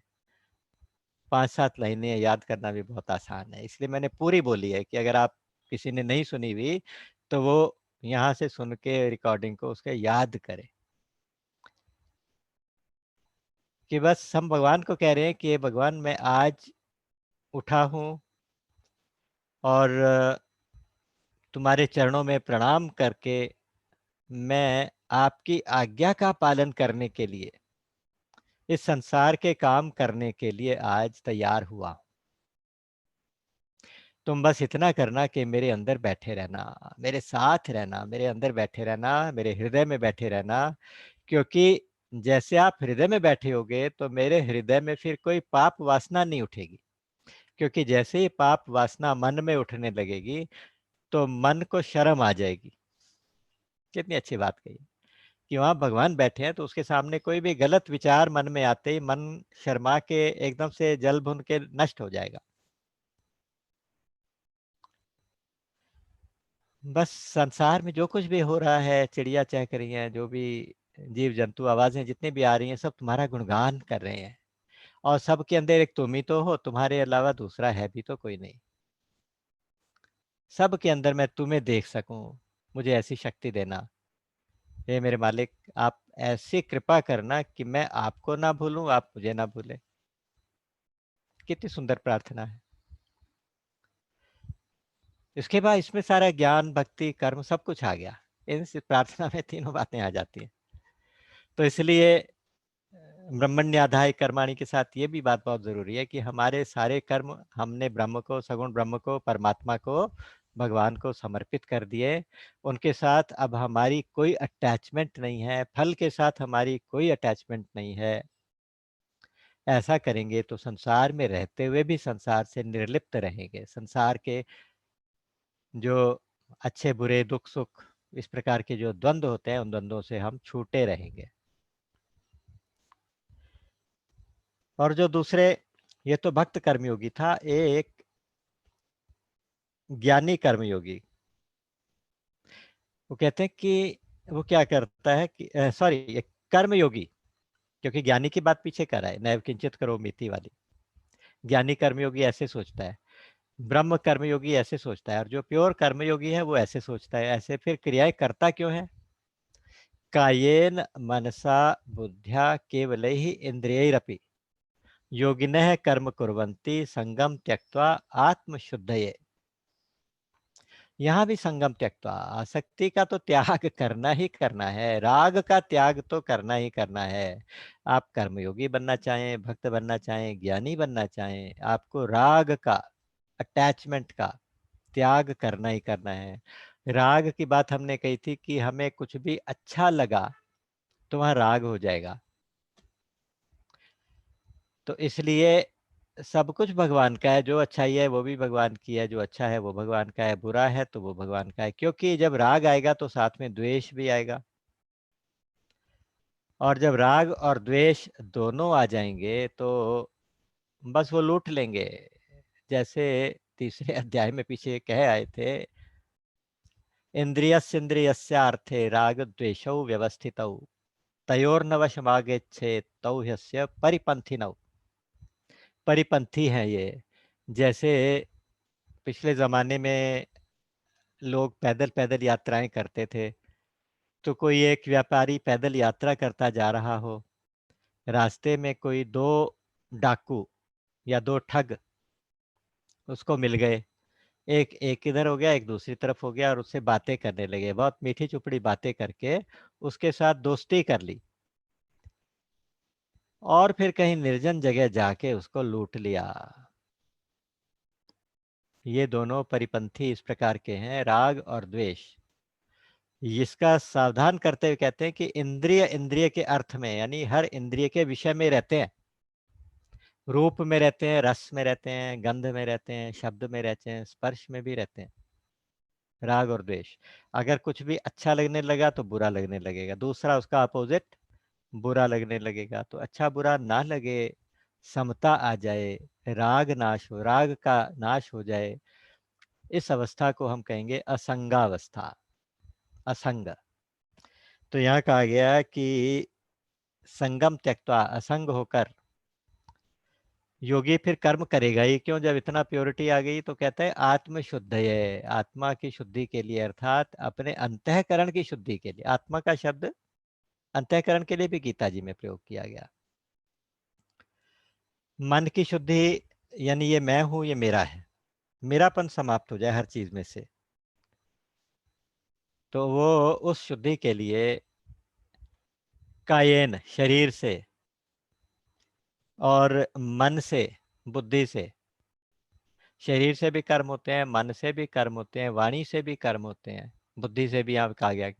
Speaker 1: 5-7 लाइनें याद करना भी बहुत आसान है, इसलिए मैंने पूरी बोली है कि अगर आप किसी ने नहीं सुनी हुई तो वो यहाँ से सुन के रिकॉर्डिंग को उसके याद करें। कि बस हम भगवान को कह रहे हैं कि भगवान मैं आज उठा हूँ और तुम्हारे चरणों में प्रणाम करके मैं आपकी आज्ञा का पालन करने के लिए, इस संसार के काम करने के लिए आज तैयार हुआ। तुम बस इतना करना कि मेरे अंदर बैठे रहना, मेरे साथ रहना, मेरे अंदर बैठे रहना, मेरे हृदय में बैठे रहना। क्योंकि जैसे आप हृदय में बैठे होगे तो मेरे हृदय में फिर कोई पाप वासना नहीं उठेगी। क्योंकि जैसे ही पाप वासना मन में उठने लगेगी तो मन को शर्म आ जाएगी। कितनी अच्छी बात कही कि वहां भगवान बैठे हैं तो उसके सामने कोई भी गलत विचार मन में आते ही मन शर्मा के एकदम से जल भुन के नष्ट हो जाएगा। बस संसार में जो कुछ भी हो रहा है, चिड़िया चहक रही हैं, जो भी जीव जंतु आवाजें जितनी भी आ रही हैं, सब तुम्हारा गुणगान कर रहे हैं। और सबके अंदर एक तुम ही तो हो, तुम्हारे अलावा दूसरा है भी तो कोई नहीं। सबके अंदर मैं तुम्हें देख सकूं, मुझे ऐसी शक्ति देना। हे मेरे मालिक, आप ऐसी कृपा करना कि मैं आपको ना भूलूं, आप मुझे ना भूलें। कितनी सुंदर प्रार्थना है। इसके बाद इसमें सारा ज्ञान, भक्ति, कर्म सब कुछ आ गया। इन प्रार्थना में तीनों बातें आ जाती हैं। तो इसलिए ब्रह्मण्याधाय कर्माणि के साथ ये भी बात बहुत जरूरी है कि हमारे सारे कर्म हमने ब्रह्म को, सगुण ब्रह्म को, परमात्मा को, भगवान को समर्पित कर दिए। उनके साथ अब हमारी कोई अटैचमेंट नहीं है, फल के साथ हमारी कोई अटैचमेंट नहीं है। ऐसा करेंगे तो संसार में रहते हुए भी संसार से निर्लिप्त रहेंगे। संसार के जो अच्छे बुरे, दुख सुख, इस प्रकार के जो द्वंद्व होते हैं, उन द्वंद्वों से हम छूटे रहेंगे। और जो दूसरे, ये तो भक्त कर्मयोगी था, एक ज्ञानी कर्मयोगी। वो कहते हैं कि वो क्या करता है कि सॉरी, ये कर्मयोगी, क्योंकि ज्ञानी की बात पीछे कर रहा है, नैव किंचित करोमीति वाली। ज्ञानी कर्मयोगी ऐसे सोचता है, ब्रह्म कर्मयोगी ऐसे सोचता है, और जो प्योर कर्मयोगी है वो ऐसे सोचता है। ऐसे फिर क्रियाएं करता क्यों है? कायेन मनसा बुद्ध्या केवल ही इंद्रियरपि योगिनः कर्म कुर्वन्ति संगम त्यक्त्वा आत्मशुद्धये। यहाँ भी संगम त्यक्त्वा, आसक्ति का तो त्याग करना ही करना है, राग का त्याग तो करना ही करना है। आप कर्मयोगी बनना चाहें, भक्त बनना चाहें, ज्ञानी बनना चाहें, आपको राग का, अटैचमेंट का त्याग करना ही करना है। राग की बात हमने कही थी कि हमें कुछ भी अच्छा लगा तो वहाँ राग हो जाएगा। तो इसलिए सब कुछ भगवान का है, जो अच्छाई है वो भी भगवान की है, जो अच्छा है वो भगवान का है, बुरा है तो वो भगवान का है। क्योंकि जब राग आएगा तो साथ में द्वेष भी आएगा, और जब राग और द्वेष दोनों आ जाएंगे तो बस वो लूट लेंगे। जैसे तीसरे अध्याय में पीछे कह आए थे, इंद्रियस्येन्द्रियस्यार्थे राग द्वेषौ व्यवस्थितौ तयोर्नवशमागच्छेत् तौ ह्यस्य परिपन्थिनौ। परिपंथी हैं ये। जैसे पिछले ज़माने में लोग पैदल-पैदल यात्राएँ करते थे, तो कोई एक व्यापारी पैदल यात्रा करता जा रहा हो, रास्ते में कोई 2 डाकू या 2 ठग उसको मिल गए। एक एक इधर हो गया, एक दूसरी तरफ हो गया और उससे बातें करने लगे। बहुत मीठी-चुपड़ी बातें करके उसके साथ दोस्ती कर ली और फिर कहीं निर्जन जगह जाके उसको लूट लिया। ये दोनों परिपंथी इस प्रकार के हैं, राग और द्वेष। इसका सावधान करते हुए कहते हैं कि इंद्रिय इंद्रिय के अर्थ में, यानी हर इंद्रिय के विषय में रहते हैं। रूप में रहते हैं, रस में रहते हैं, गंध में रहते हैं, शब्द में रहते हैं, स्पर्श में भी रहते हैं, राग और द्वेष। अगर कुछ भी अच्छा लगने लगा तो बुरा लगने लगेगा, दूसरा उसका अपोजिट बुरा लगने लगेगा। तो अच्छा बुरा ना लगे, समता आ जाए, राग नाश हो, राग का नाश हो जाए, इस अवस्था को हम कहेंगे असंगावस्था, असंग। तो यहाँ कहा गया कि संगम त्यक्त्वा, असंग होकर योगी फिर कर्म करेगा ही क्यों। जब इतना प्योरिटी आ गई तो कहते हैं आत्म शुद्धये, आत्मा की शुद्धि के लिए, अर्थात अपने अंतःकरण की शुद्धि के लिए। आत्मा का शब्द अंतःकरण के लिए भी गीता जी में प्रयोग किया गया। मन की शुद्धि यानी ये मैं हूं, ये मेरा है, मेरापन समाप्त हो जाए हर चीज में से, तो वो उस शुद्धि के लिए कायेन, शरीर से, और मन से, बुद्धि से। शरीर से भी कर्म होते हैं, मन से भी कर्म होते हैं, वाणी से भी कर्म होते हैं, बुद्धि से भी यहाँ कहा गया।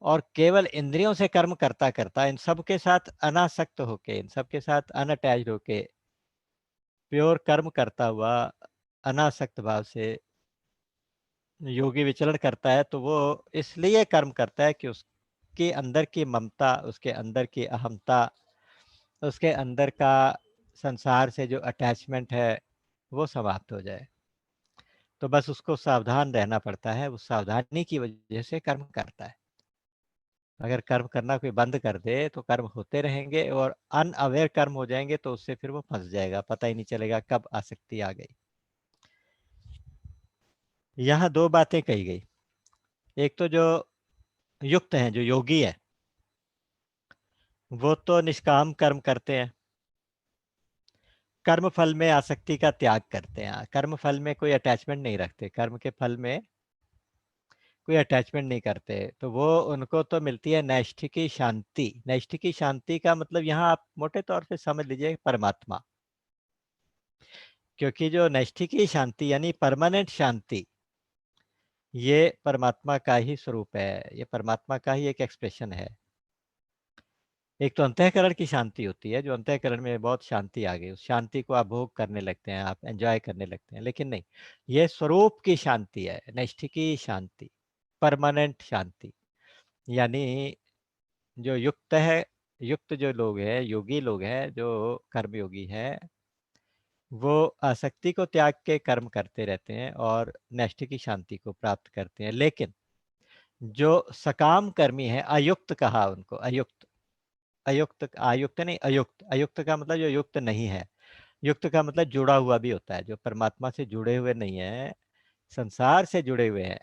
Speaker 1: और केवल इंद्रियों से कर्म करता करता, इन सब के साथ अनासक्त होके, इन सब के साथ अनअटैच्ड होके, प्योर कर्म करता हुआ अनासक्त भाव से योगी विचरण करता है, तो वो इसलिए कर्म करता है कि उसके अंदर की ममता, उसके अंदर की अहमता, उसके अंदर का संसार से जो अटैचमेंट है वो समाप्त हो जाए। तो बस उसको सावधान रहना पड़ता है, उस सावधानी की वजह से कर्म करता है। अगर कर्म करना कोई बंद कर दे तो कर्म होते रहेंगे, और अनअवेयर कर्म हो जाएंगे तो उससे फिर वो फंस जाएगा, पता ही नहीं चलेगा कब आसक्ति आ गई। यहाँ 2 बातें कही गई। एक तो जो युक्त हैं, जो योगी है, वो तो निष्काम कर्म करते हैं, कर्म फल में आसक्ति का त्याग करते हैं, कर्म फल में कोई अटैचमेंट नहीं रखते, कर्म के फल में कोई अटैचमेंट नहीं करते, तो वो उनको तो मिलती है नैष्ठिकी शांति। नैष्ठिकी शांति का मतलब यहाँ आप मोटे तौर पे समझ लीजिए परमात्मा। क्योंकि जो नैष्ठिकी शांति यानी परमानेंट शांति, ये परमात्मा का ही स्वरूप है, ये परमात्मा का ही एक एक्सप्रेशन है। एक तो अंतःकरण की शांति होती है, जो अंतःकरण में बहुत शांति आ गई, उस शांति को आप भोग करने लगते हैं, आप एंजॉय करने लगते हैं। लेकिन नहीं, ये स्वरूप की शांति है, नैष्ठिकी शांति, परमानेंट शांति। यानी जो युक्त है, युक्त जो लोग हैं, योगी लोग हैं, जो कर्मयोगी हैं, वो आसक्ति को त्याग के कर्म करते रहते हैं और नैष्ठिकी शांति को प्राप्त करते हैं। लेकिन जो सकाम कर्मी है, अयुक्त कहा उनको, अयुक्त, अयुक्त, आयुक्त नहीं, अयुक्त। अयुक्त का मतलब जो युक्त नहीं है, युक्त का मतलब जुड़ा हुआ भी होता है, जो परमात्मा से जुड़े हुए नहीं है, संसार से जुड़े हुए हैं।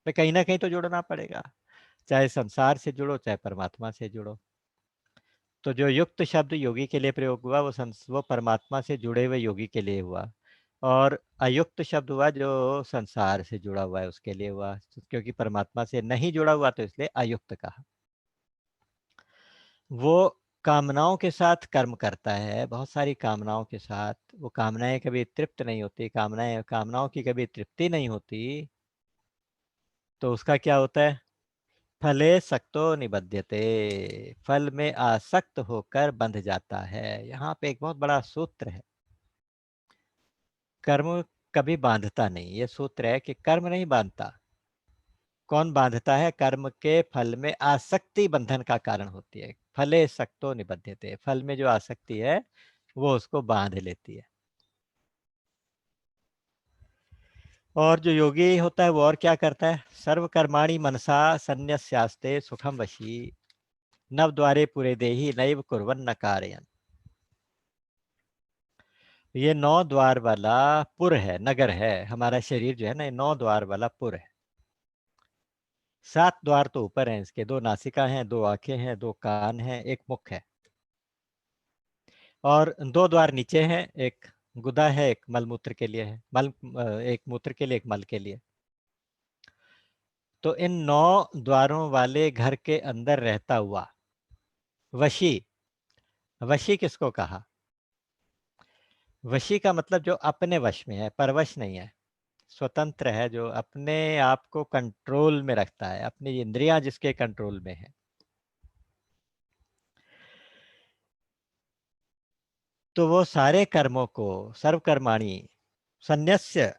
Speaker 1: तो कहीं ना कहीं तो जुड़ना पड़ेगा, चाहे संसार से जुड़ो चाहे परमात्मा से जुड़ो। तो जो युक्त शब्द योगी के लिए प्रयोग हुआ, वो वो परमात्मा से जुड़े हुए योगी के लिए हुआ। और अयुक्त शब्द हुआ जो संसार से जुड़ा हुआ है उसके लिए हुआ, क्योंकि परमात्मा से नहीं जुड़ा हुआ तो इसलिए अयुक्त कहा। वो कामनाओं के साथ कर्म करता है, बहुत सारी कामनाओं के साथ। वो कामनाएं कभी तृप्त नहीं होती, कामनाओं की कभी तृप्ति नहीं होती, तो उसका क्या होता है? फले सक्तो निबध्यते, फल में आसक्त होकर बंध जाता है। यहाँ पे एक बहुत बड़ा सूत्र है, कर्म कभी बांधता नहीं। ये सूत्र है कि कर्म नहीं बांधता। कौन बांधता है? कर्म के फल में आसक्ति बंधन का कारण होती है। फले सक्तो निबध्यते, फल में जो आसक्ति है वो उसको बांध लेती है। और जो योगी होता है वो और क्या करता है? सर्व कर्माणि मनसा संन्यस्यास्ते सुखम वशी, नव द्वारे पुरे देहि नैव कुर्वन् न कारयन्। ये 9 द्वार वाला पुर है, नगर है। हमारा शरीर जो है ना, ये 9 द्वार वाला पुर है। 7 द्वार तो ऊपर हैं इसके, 2 नासिका हैं, 2 आंखें हैं, 2 कान हैं, 1 मुख है। और 2 द्वार नीचे हैं, एक गुदा है, एक मलमूत्र के लिए है, एक मूत्र के लिए, एक मल के लिए। तो इन 9 द्वारों वाले घर के अंदर रहता हुआ वशी। वशी किसको कहा? वशी का मतलब जो अपने वश में है, परवश नहीं है, स्वतंत्र है, जो अपने आप को कंट्रोल में रखता है, अपनी इंद्रियां जिसके कंट्रोल में है। तो वो सारे कर्मों को, सर्व कर्माणि संन्यस्य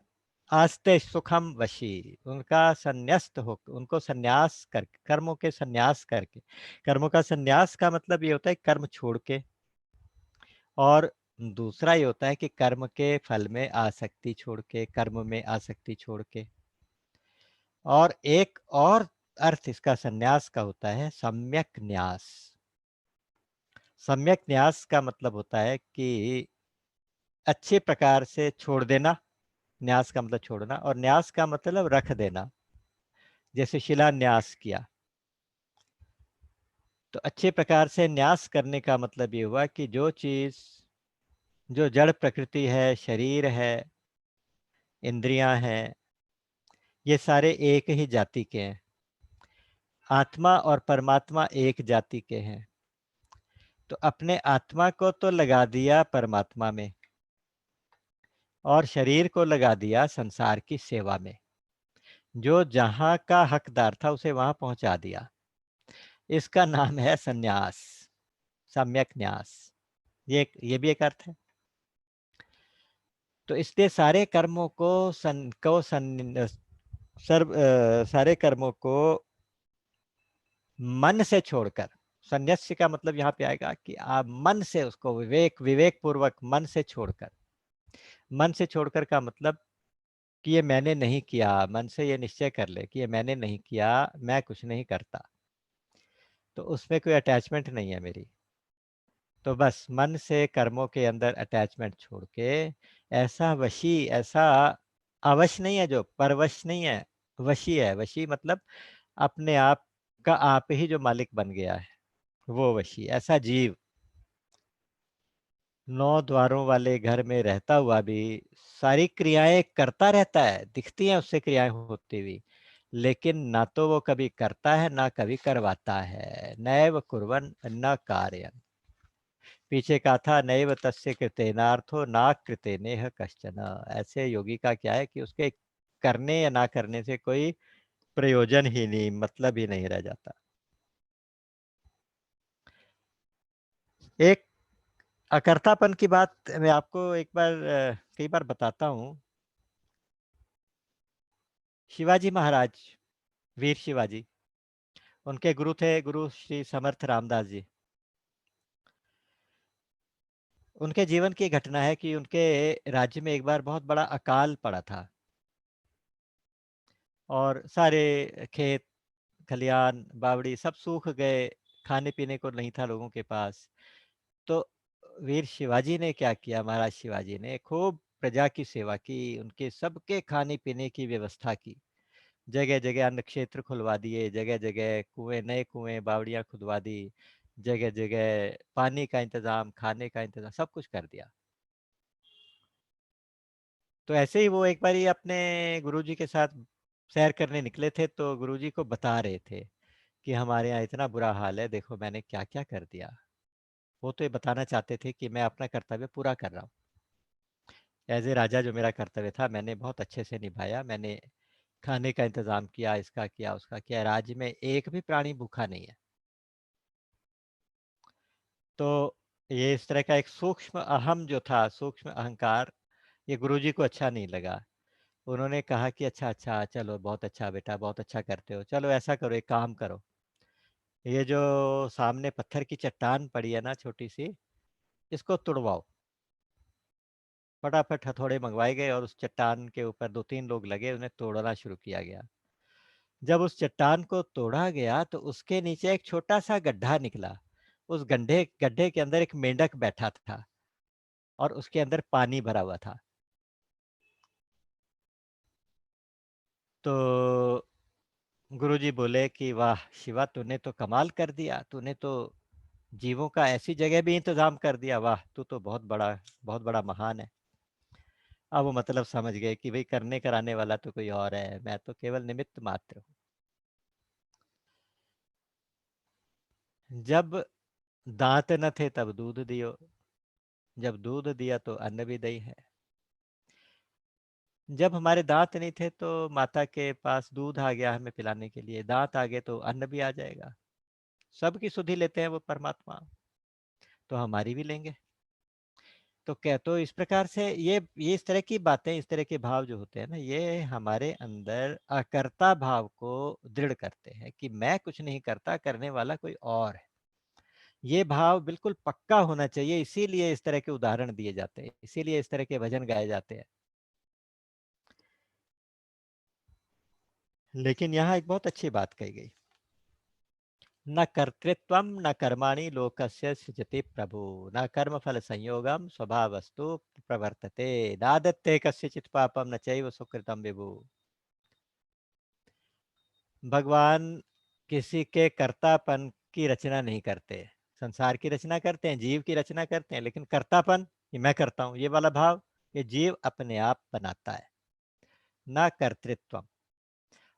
Speaker 1: आस्ते सुखम वशी, उनका संन्यस्त हो, उनको संन्यास करके, कर्मों के संन्यास करके। कर्मों का संन्यास का मतलब ये होता है कर्म छोड़ के, और दूसरा ये होता है कि कर्म के फल में आसक्ति छोड़ के, कर्म में आसक्ति छोड़ के। और एक और अर्थ इसका संन्यास का होता है सम्यक न्यास। सम्यक न्यास का मतलब होता है कि अच्छे प्रकार से छोड़ देना। न्यास का मतलब छोड़ना, और न्यास का मतलब रख देना, जैसे शिलान्यास किया। तो अच्छे प्रकार से न्यास करने का मतलब ये हुआ कि जो चीज, जो जड़ प्रकृति है, शरीर है, इंद्रियां हैं, ये सारे एक ही जाति के हैं। आत्मा और परमात्मा एक जाति के हैं। तो अपने आत्मा को तो लगा दिया परमात्मा में, और शरीर को लगा दिया संसार की सेवा में। जो जहां का हकदार था उसे वहां पहुंचा दिया। इसका नाम है संन्यास, सम्यक न्यास। ये भी एक अर्थ है। तो इसलिए सारे कर्मों को सारे कर्मों को मन से छोड़कर, संन्यास्य का मतलब यहाँ पे आएगा कि आप मन से उसको विवेक पूर्वक मन से छोड़कर। मन से छोड़कर का मतलब कि ये मैंने नहीं किया, मन से ये निश्चय कर ले कि ये मैंने नहीं किया, मैं कुछ नहीं करता, तो उसमें कोई अटैचमेंट नहीं है मेरी। तो बस मन से कर्मों के अंदर अटैचमेंट छोड़ के, ऐसा वशी, ऐसा अवश नहीं है, जो परवश नहीं है, वशी है। वशी मतलब अपने आप का आप ही जो मालिक बन गया है, वो वशी। ऐसा जीव 9 द्वारों वाले घर में रहता हुआ भी सारी क्रियाएं करता रहता है, दिखती हैं उससे क्रियाएं होती हुई, लेकिन ना तो वो कभी करता है ना कभी करवाता है। नैव कुर्वन् न कारयन्। पीछे कहा था नैव तस्य कृतेनार्थो ना कृतेनेह कश्चन। ऐसे योगी का क्या है कि उसके करने या ना करने से कोई प्रयोजन ही नहीं, मतलब ही नहीं रह जाता। एक अकर्तापन की बात मैं आपको एक बार, कई बार बताता हूँ। शिवाजी महाराज, वीर शिवाजी, उनके गुरु थे गुरु श्री समर्थ रामदास जी। उनके जीवन की घटना है कि उनके राज्य में एक बार बहुत बड़ा अकाल पड़ा था, और सारे खेत खलियान बावड़ी सब सूख गए, खाने पीने को नहीं था लोगों के पास। तो वीर शिवाजी ने क्या किया? महाराज शिवाजी ने खूब प्रजा की सेवा की, उनके सबके खाने पीने की व्यवस्था की। जगह जगह अन्न क्षेत्र खुलवा दिए, जगह जगह कुएं, नए कुएं बावड़ियां खुदवा दी, जगह जगह पानी का इंतजाम, खाने का इंतजाम, सब कुछ कर दिया। तो ऐसे ही वो एक बारी अपने गुरुजी के साथ सैर करने निकले थे, तो गुरुजी को बता रहे थे कि हमारे यहाँ इतना बुरा हाल है, देखो मैंने क्या-क्या कर दिया। वो तो ये बताना चाहते थे कि मैं अपना कर्तव्य पूरा कर रहा हूँ। एज़ ए राजा जो मेरा कर्तव्य था मैंने बहुत अच्छे से निभाया। मैंने खाने का इंतज़ाम किया, इसका किया, उसका किया। राज्य में एक भी प्राणी भूखा नहीं है। तो ये इस तरह का एक सूक्ष्म अहम जो था, सूक्ष्म अहंकार, ये गुरुजी को अच्छा नहीं लगा। उन्होंने कहा कि अच्छा, अच्छा, चलो बहुत अच्छा बेटा, बहुत अच्छा करते हो। चलो ऐसा करो, एक काम करो, ये जो सामने पत्थर की चट्टान पड़ी है ना छोटी-सी, इसको तुड़वाओ। फटाफट हथौड़े मंगवाए गए और उस चट्टान के ऊपर 2-3 लोग लगे, उन्हें तोड़ना शुरू किया गया। जब उस चट्टान को तोड़ा गया तो उसके नीचे एक छोटा-सा गड्ढा निकला। उस गड्ढे गड्ढे के अंदर एक मेंढक बैठा था और उसके अंदर पानी भरा हुआ था। तो गुरुजी बोले कि वाह! शिवा तूने तो कमाल कर दिया, तूने तो जीवों का ऐसी जगह भी इंतज़ाम कर दिया, वाह! तू तो बहुत बड़ा महान है। अब वो मतलब समझ गए कि भई करने कराने वाला तो कोई और है, मैं तो केवल निमित्त मात्र हूँ। जब दाँत न थे तब दूध दियो, जब दूध दिया तो अन्न भी दई है। जब हमारे दाँत नहीं थे तो माता के पास दूध आ गया हमें पिलाने के लिए, दाँत आ गए तो अन्न भी आ जाएगा। सबकी सुधि लेते हैं वो परमात्मा, तो हमारी भी लेंगे। तो क्या तो इस प्रकार से ये इस तरह की बातें, इस तरह के भाव जो होते हैं ना, ये हमारे अंदर अकर्ता भाव को दृढ़ करते हैं कि मैं कुछ नहीं करता, करने वाला कोई और है। ये भाव बिल्कुल पक्का होना चाहिए, इसीलिए इस तरह के उदाहरण दिए जाते हैं, इसीलिए इस तरह के भजन गाए जाते हैं। लेकिन यहाँ एक बहुत अच्छी बात कही गई, न कर्तृत्वम न कर्माणि लोकस्य सृजति प्रभु, न कर्मफल संयोगम स्वभावस्तु प्रवर्तते, नादत्ते कस्यचित् पापम न चैव सुकृतम विभु। भगवान किसी के कर्तापन की रचना नहीं करते। संसार की रचना करते हैं, जीव की रचना करते हैं, लेकिन कर्तापन ये मैं करता हूँ, ये वाला भाव ये जीव अपने आप बनाता है। ना कर्तृत्व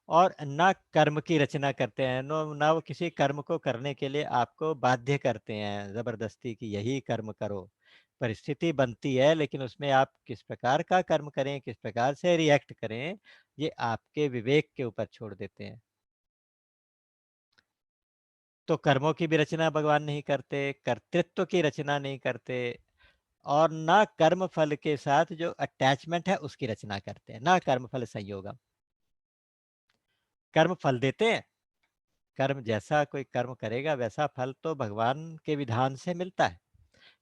Speaker 1: और ना कर्म की रचना करते हैं, नो ना वो किसी कर्म को करने के लिए आपको बाध्य करते हैं जबरदस्ती कि यही कर्म करो। परिस्थिति बनती है लेकिन उसमें आप किस प्रकार का कर्म करें, किस प्रकार से रिएक्ट करें, ये आपके विवेक के ऊपर छोड़ देते हैं। तो कर्मों की भी रचना भगवान नहीं करते, कर्तृत्व की रचना नहीं करते और ना कर्म फल के साथ जो अटैचमेंट है उसकी रचना करते हैं, ना कर्म फल संयोगम। कर्म फल देते हैं, कर्म जैसा कोई कर्म करेगा वैसा फल तो भगवान के विधान से मिलता है।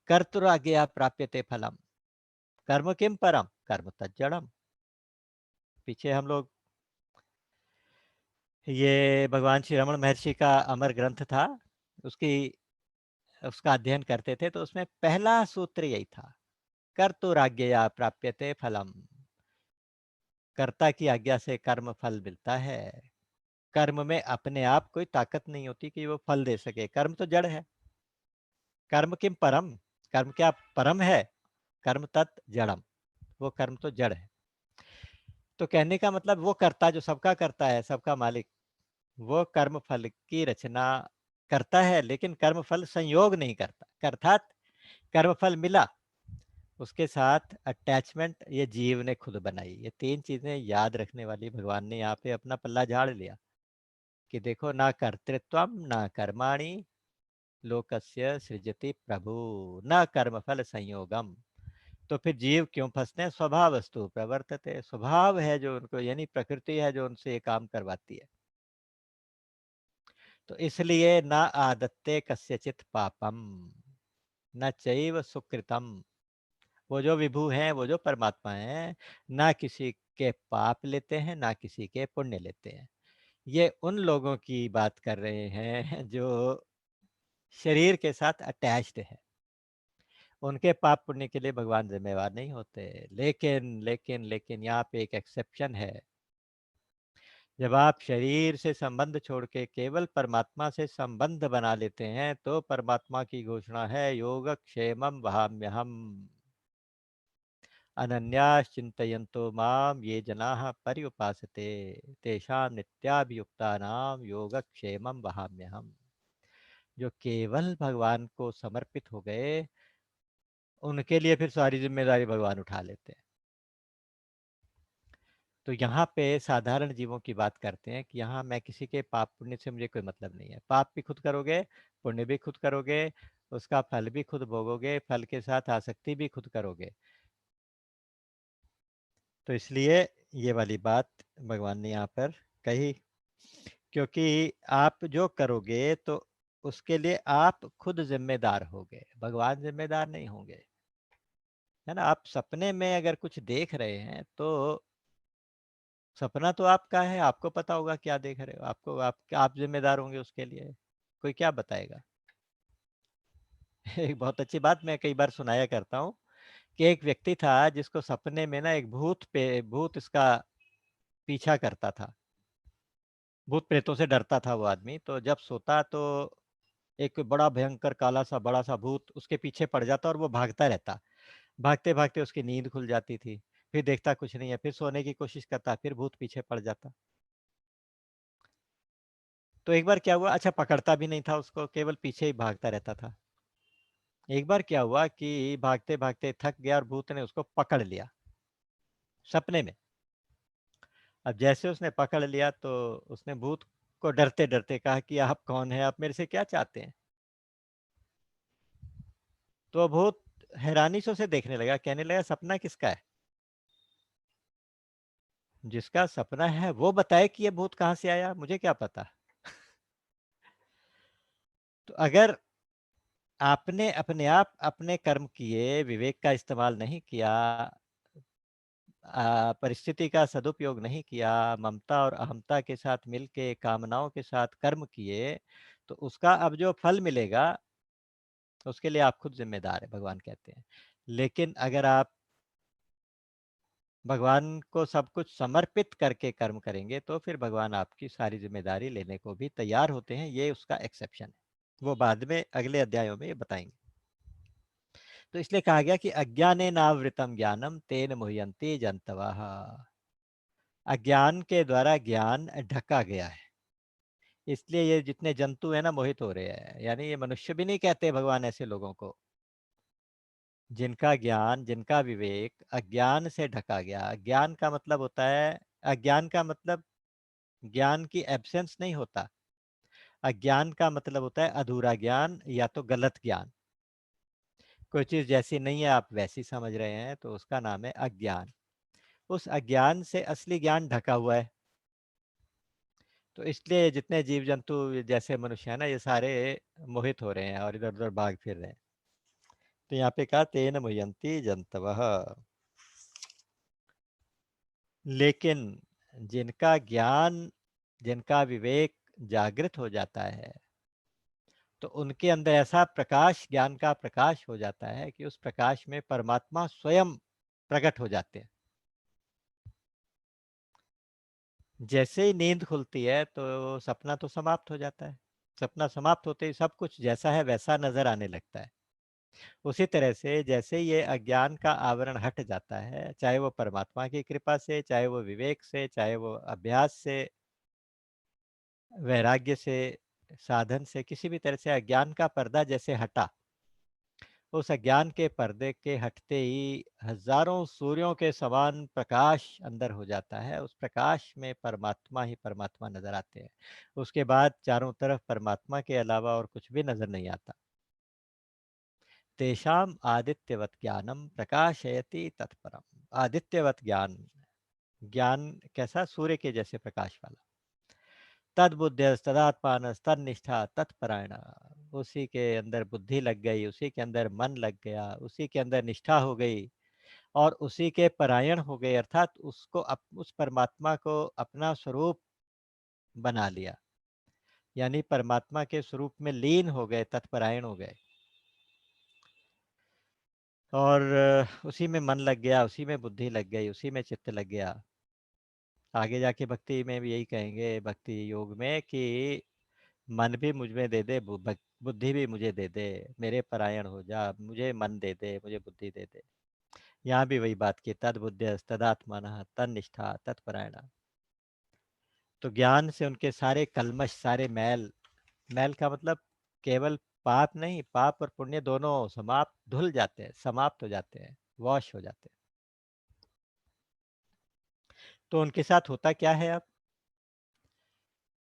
Speaker 1: कर्तुराज्ञया प्राप्यते फलम, कर्म किम परम, कर्म तज्जड़म। पीछे हम लोग ये भगवान श्री रमण महर्षि का अमर ग्रंथ था, उसकी उसका अध्ययन करते थे तो उसमें पहला सूत्र यही था, कर्तुराज्ञया प्राप्यते फलम, कर्ता की आज्ञा से कर्म फल मिलता है। कर्म में अपने आप कोई ताकत नहीं होती कि वो फल दे सके, कर्म तो जड़ है। कर्म किम परम, कर्म क्या परम है, कर्म तत् जड़म, वो कर्म तो जड़ है। तो कहने का मतलब वो कर्ता जो सबका करता है, सबका मालिक, वो कर्म फल की रचना करता है लेकिन कर्म फल संयोग नहीं करता, अर्थात कर्म फल मिला, उसके साथ अटैचमेंट ये जीव ने खुद बनाई। ये तीन चीजें याद रखने वाली भगवान ने यहाँ पे अपना पल्ला झाड़ लिया कि देखो ना कर्तृत्वम ना कर्माणि लोकस्य सृजति प्रभु, न कर्मफल संयोगम। तो फिर जीव क्यों फंसते हैं, स्वभावस्तु प्रवर्तते, स्वभाव है जो उनको यानी प्रकृति है जो उनसे ये काम करवाती है। तो इसलिए ना आदत्ते कस्यचित पापम न चैव सुकृतम, वो जो विभु हैं, वो जो परमात्मा हैं, ना किसी के पाप लेते हैं ना किसी के पुण्य लेते हैं। ये उन लोगों की बात कर रहे हैं जो शरीर के साथ अटैच्ड है, उनके पाप पुण्य के लिए भगवान जिम्मेवार नहीं होते। लेकिन यहाँ पे एक एक्सेप्शन है, जब आप शरीर से संबंध छोड़ के केवल परमात्मा से संबंध बना लेते हैं तो परमात्मा की घोषणा है योगक्षेमम वहाम्यहम, अनन्यास चिंतयन्तो माम ये जनाः पर्युपासते तेषां नित्याभियुक्तानां योगक्षेमं वहाम्यहम्। जो केवल भगवान को समर्पित हो गए, उनके लिए फिर सारी जिम्मेदारी भगवान उठा लेते हैं। तो यहाँ पे साधारण जीवों की बात करते हैं कि यहाँ मैं किसी के पाप पुण्य से मुझे कोई मतलब नहीं है। पाप भी खुद करोगे, पुण्य भी खुद करोगे, उसका फल भी खुद भोगोगे, फल के साथ आसक्ति भी खुद करोगे। तो इसलिए ये वाली बात भगवान ने यहाँ पर कही, क्योंकि आप जो करोगे तो उसके लिए आप खुद जिम्मेदार होगे, भगवान जिम्मेदार नहीं होंगे। है ना? आप सपने में अगर कुछ देख रहे हैं तो सपना तो आपका है, आपको पता होगा क्या देख रहे हो, आपको आप जिम्मेदार होंगे उसके लिए, कोई क्या बताएगा। एक बहुत अच्छी बात मैं कई बार सुनाया करता हूँ कि एक व्यक्ति था जिसको सपने में ना एक भूत इसका पीछा करता था, भूत प्रेतों से डरता था वो आदमी। तो जब सोता तो एक बड़ा भयंकर काला सा बड़ा सा भूत उसके पीछे पड़ जाता और वो भागता रहता। भागते भागते उसकी नींद खुल जाती थी, फिर देखता कुछ नहीं है, फिर सोने की कोशिश करता, फिर भूत पीछे पड़ जाता। तो एक बार क्या हुआ, अच्छा पकड़ता भी नहीं था उसको, केवल पीछे ही भागता रहता था। एक बार क्या हुआ कि भागते भागते थक गया और भूत ने उसको पकड़ लिया सपने में। अब जैसे उसने पकड़ लिया तो उसने भूत को डरते डरते कहा कि आप कौन है, आप मेरे से क्या चाहते हैं। तो भूत हैरानी से उसे देखने लगा, कहने लगा सपना किसका है, जिसका सपना है वो बताए कि ये भूत कहाँ से आया, मुझे क्या पता। तो अगर आपने अपने आप अपने कर्म किए, विवेक का इस्तेमाल नहीं किया, परिस्थिति का सदुपयोग नहीं किया, ममता और अहमता के साथ मिलके कामनाओं के साथ कर्म किए, तो उसका अब जो फल मिलेगा उसके लिए आप खुद जिम्मेदार है, भगवान कहते हैं। लेकिन अगर आप भगवान को सब कुछ समर्पित करके कर्म करेंगे तो फिर भगवान आपकी सारी जिम्मेदारी लेने को भी तैयार होते हैं, ये उसका एक्सेप्शन है। वो बाद में अगले अध्यायों में ये बताएंगे। तो इसलिए कहा गया कि अज्ञाने नावृतम ज्ञानम तेन मुह्यन्ति जंतवः। अज्ञान के द्वारा ज्ञान ढका गया है, इसलिए ये जितने जंतु है ना मोहित हो रहे हैं। यानी ये मनुष्य भी नहीं कहते भगवान ऐसे लोगों को, जिनका ज्ञान जिनका विवेक अज्ञान से ढका गया। अज्ञान का मतलब होता है, अज्ञान का मतलब ज्ञान की एब्सेंस नहीं होता। अज्ञान का मतलब होता है अधूरा ज्ञान या तो गलत ज्ञान। कोई चीज जैसी नहीं है आप वैसी समझ रहे हैं तो उसका नाम है अज्ञान। उस अज्ञान से असली ज्ञान ढका हुआ है। तो इसलिए जितने जीव जंतु जैसे मनुष्य है ना, ये सारे मोहित हो रहे हैं और इधर उधर भाग फिर रहे हैं। तो यहाँ पे कहा तेन मुह्यन्ति जंतवः। लेकिन जिनका ज्ञान जिनका विवेक जागृत हो जाता है तो उनके अंदर ऐसा प्रकाश, ज्ञान का प्रकाश हो जाता है कि उस प्रकाश में परमात्मा स्वयं प्रकट हो जाते हैं। जैसे ही नींद खुलती है तो सपना तो समाप्त हो जाता है, सपना समाप्त होते ही सब कुछ जैसा है वैसा नजर आने लगता है। उसी तरह से जैसे ये अज्ञान का आवरण हट जाता है, चाहे वो परमात्मा की कृपा से, चाहे वो विवेक से, चाहे वो अभ्यास से, वैराग्य से, साधन से, किसी भी तरह से अज्ञान का पर्दा जैसे हटा, उस अज्ञान के पर्दे के हटते ही हजारों सूर्यों के समान प्रकाश अंदर हो जाता है। उस प्रकाश में परमात्मा ही परमात्मा नजर आते हैं। उसके बाद चारों तरफ परमात्मा के अलावा और कुछ भी नजर नहीं आता। तेषाम आदित्यवत ज्ञानम प्रकाशयति तत्परम। आदित्यवत ज्ञान, ज्ञान कैसा, सूर्य के जैसे प्रकाश वाला। तद बुद्ध तदात्मान तनिष्ठा तत्परायण। उसी के अंदर बुद्धि लग गई, उसी के अंदर मन लग गया, उसी के अंदर निष्ठा हो गई और उसी के परायण हो गए, अर्थात उस परमात्मा को अपना स्वरूप बना लिया। यानी परमात्मा के स्वरूप में लीन हो गए, तत्परायण हो गए और उसी में मन लग गया, उसी में बुद्धि लग गई, उसी में चित्त लग गया। आगे जाके भक्ति में भी यही कहेंगे, भक्ति योग में, कि मन भी मुझ में दे दे, बुद्धि भी मुझे दे दे, मेरे परायण हो जा, मुझे मन दे दे, मुझे बुद्धि दे दे। यहाँ भी वही बात की, तद्बुद्ध्यस तदात्मानः तन्निष्ठा तत्परायणा। तो ज्ञान से उनके सारे कल्मश, सारे मैल, मैल का मतलब केवल पाप नहीं, पाप और पुण्य दोनों समाप्त, धुल जाते हैं, समाप्त हो जाते हैं, वॉश हो जाते हैं। तो उनके साथ होता क्या है अब,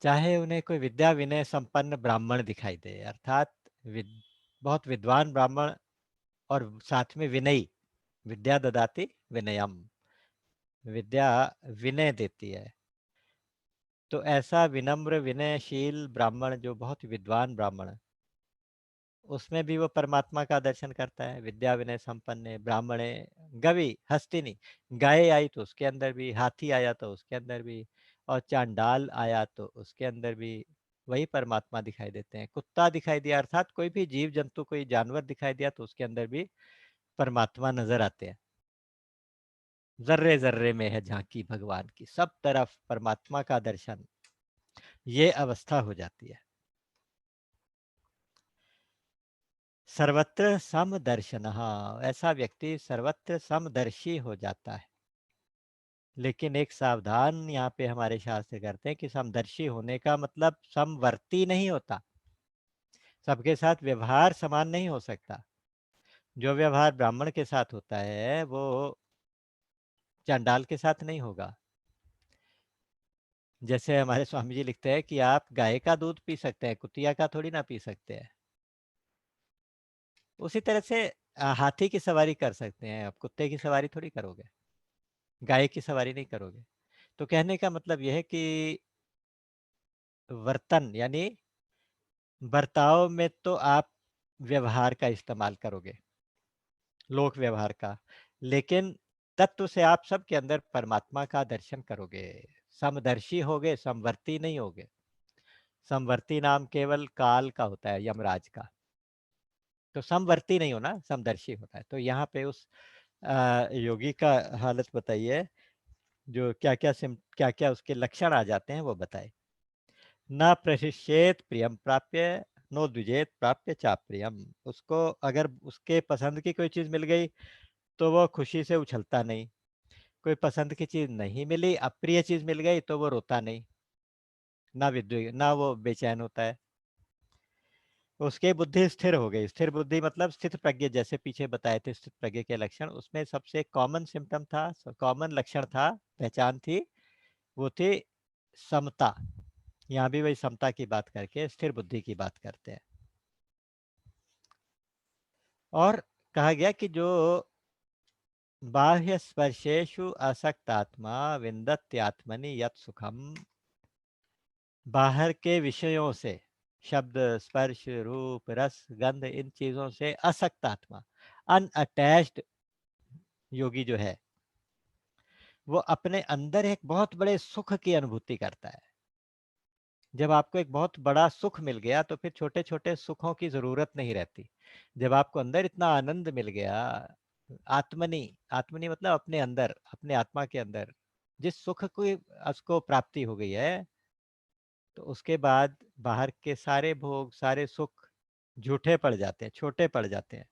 Speaker 1: चाहे उन्हें कोई विद्या विनय संपन्न ब्राह्मण दिखाई दे, अर्थात बहुत विद्वान ब्राह्मण और साथ में विनयी, विद्या ददाति विनयम, विद्या विनय देती है। तो ऐसा विनम्र विनयशील ब्राह्मण जो बहुत विद्वान ब्राह्मण है, उसमें भी वो परमात्मा का दर्शन करता है। विद्या विनय संपन्न ब्राह्मणे गवि हस्तिनी, गाय आई तो उसके अंदर भी, हाथी आया तो उसके अंदर भी, और चांडाल आया तो उसके अंदर भी वही परमात्मा दिखाई देते हैं। कुत्ता दिखाई दिया, अर्थात कोई भी जीव जंतु, कोई जानवर दिखाई दिया तो उसके अंदर भी परमात्मा नजर आते हैं। जर्रे जर्रे में है झांकी भगवान की, सब तरफ परमात्मा का दर्शन, ये अवस्था हो जाती है। सर्वत्र समदर्शन, ऐसा व्यक्ति सर्वत्र समदर्शी हो जाता है। लेकिन एक सावधान यहाँ पे हमारे शास्त्र करते हैं कि समदर्शी होने का मतलब समवर्ती नहीं होता, सबके साथ व्यवहार समान नहीं हो सकता। जो व्यवहार ब्राह्मण के साथ होता है वो चांडाल के साथ नहीं होगा। जैसे हमारे स्वामी जी लिखते हैं कि आप गाय का दूध पी सकते हैं, कुतिया का थोड़ी ना पी सकते हैं। उसी तरह से हाथी की सवारी कर सकते हैं, आप कुत्ते की सवारी थोड़ी करोगे, गाय की सवारी नहीं करोगे। तो कहने का मतलब यह है कि वर्तन यानी बर्ताव में तो आप व्यवहार का इस्तेमाल करोगे, लोक व्यवहार का, लेकिन तत्व से आप सबके अंदर परमात्मा का दर्शन करोगे, समदर्शी होगे, समवर्ती नहीं होगे। समवर्ती नाम केवल काल का होता है, यमराज का। तो समवर्ती नहीं होना, समदर्शी होता है। तो यहाँ पे उस योगी का हालत बताइए, जो क्या क्या क्या क्या उसके लक्षण आ जाते हैं वो बताए। न प्रशिष्येत प्रियम प्राप्य, नो द्विजेत प्राप्य चाप्रियम। उसको अगर उसके पसंद की कोई चीज मिल गई तो वो खुशी से उछलता नहीं, कोई पसंद की चीज नहीं मिली, अप्रिय चीज मिल गई तो वो रोता नहीं, ना विद्वेग, ना वो बेचैन होता है। उसके बुद्धि स्थिर हो गई। स्थिर बुद्धि मतलब स्थित प्रज्ञ, जैसे पीछे बताए थे स्थित प्रज्ञ के लक्षण, उसमें सबसे कॉमन सिम्टम था, कॉमन लक्षण था, पहचान थी, वो थी समता। यहाँ भी वही समता की बात करके स्थिर बुद्धि की बात करते हैं। और कहा गया कि जो बाह्य स्पर्शेषु असक्तात्मा विन्दत्यात्मनि यत् सुखम, बाहर के विषयों से, शब्द स्पर्श रूप रस गंध, इन चीजों से असक्त आत्मा, अनअटैच्ड योगी जो है, वो अपने अंदर एक बहुत बड़े सुख की अनुभूति करता है। जब आपको एक बहुत बड़ा सुख मिल गया तो फिर छोटे छोटे सुखों की जरूरत नहीं रहती। जब आपको अंदर इतना आनंद मिल गया, आत्मनि, आत्मनि मतलब अपने अंदर, अपने आत्मा के अंदर जिस सुख को उसको प्राप्ति हो गई है, तो उसके बाद बाहर के सारे भोग, सारे सुख झूठे पड़ जाते हैं, छोटे पड़ जाते हैं।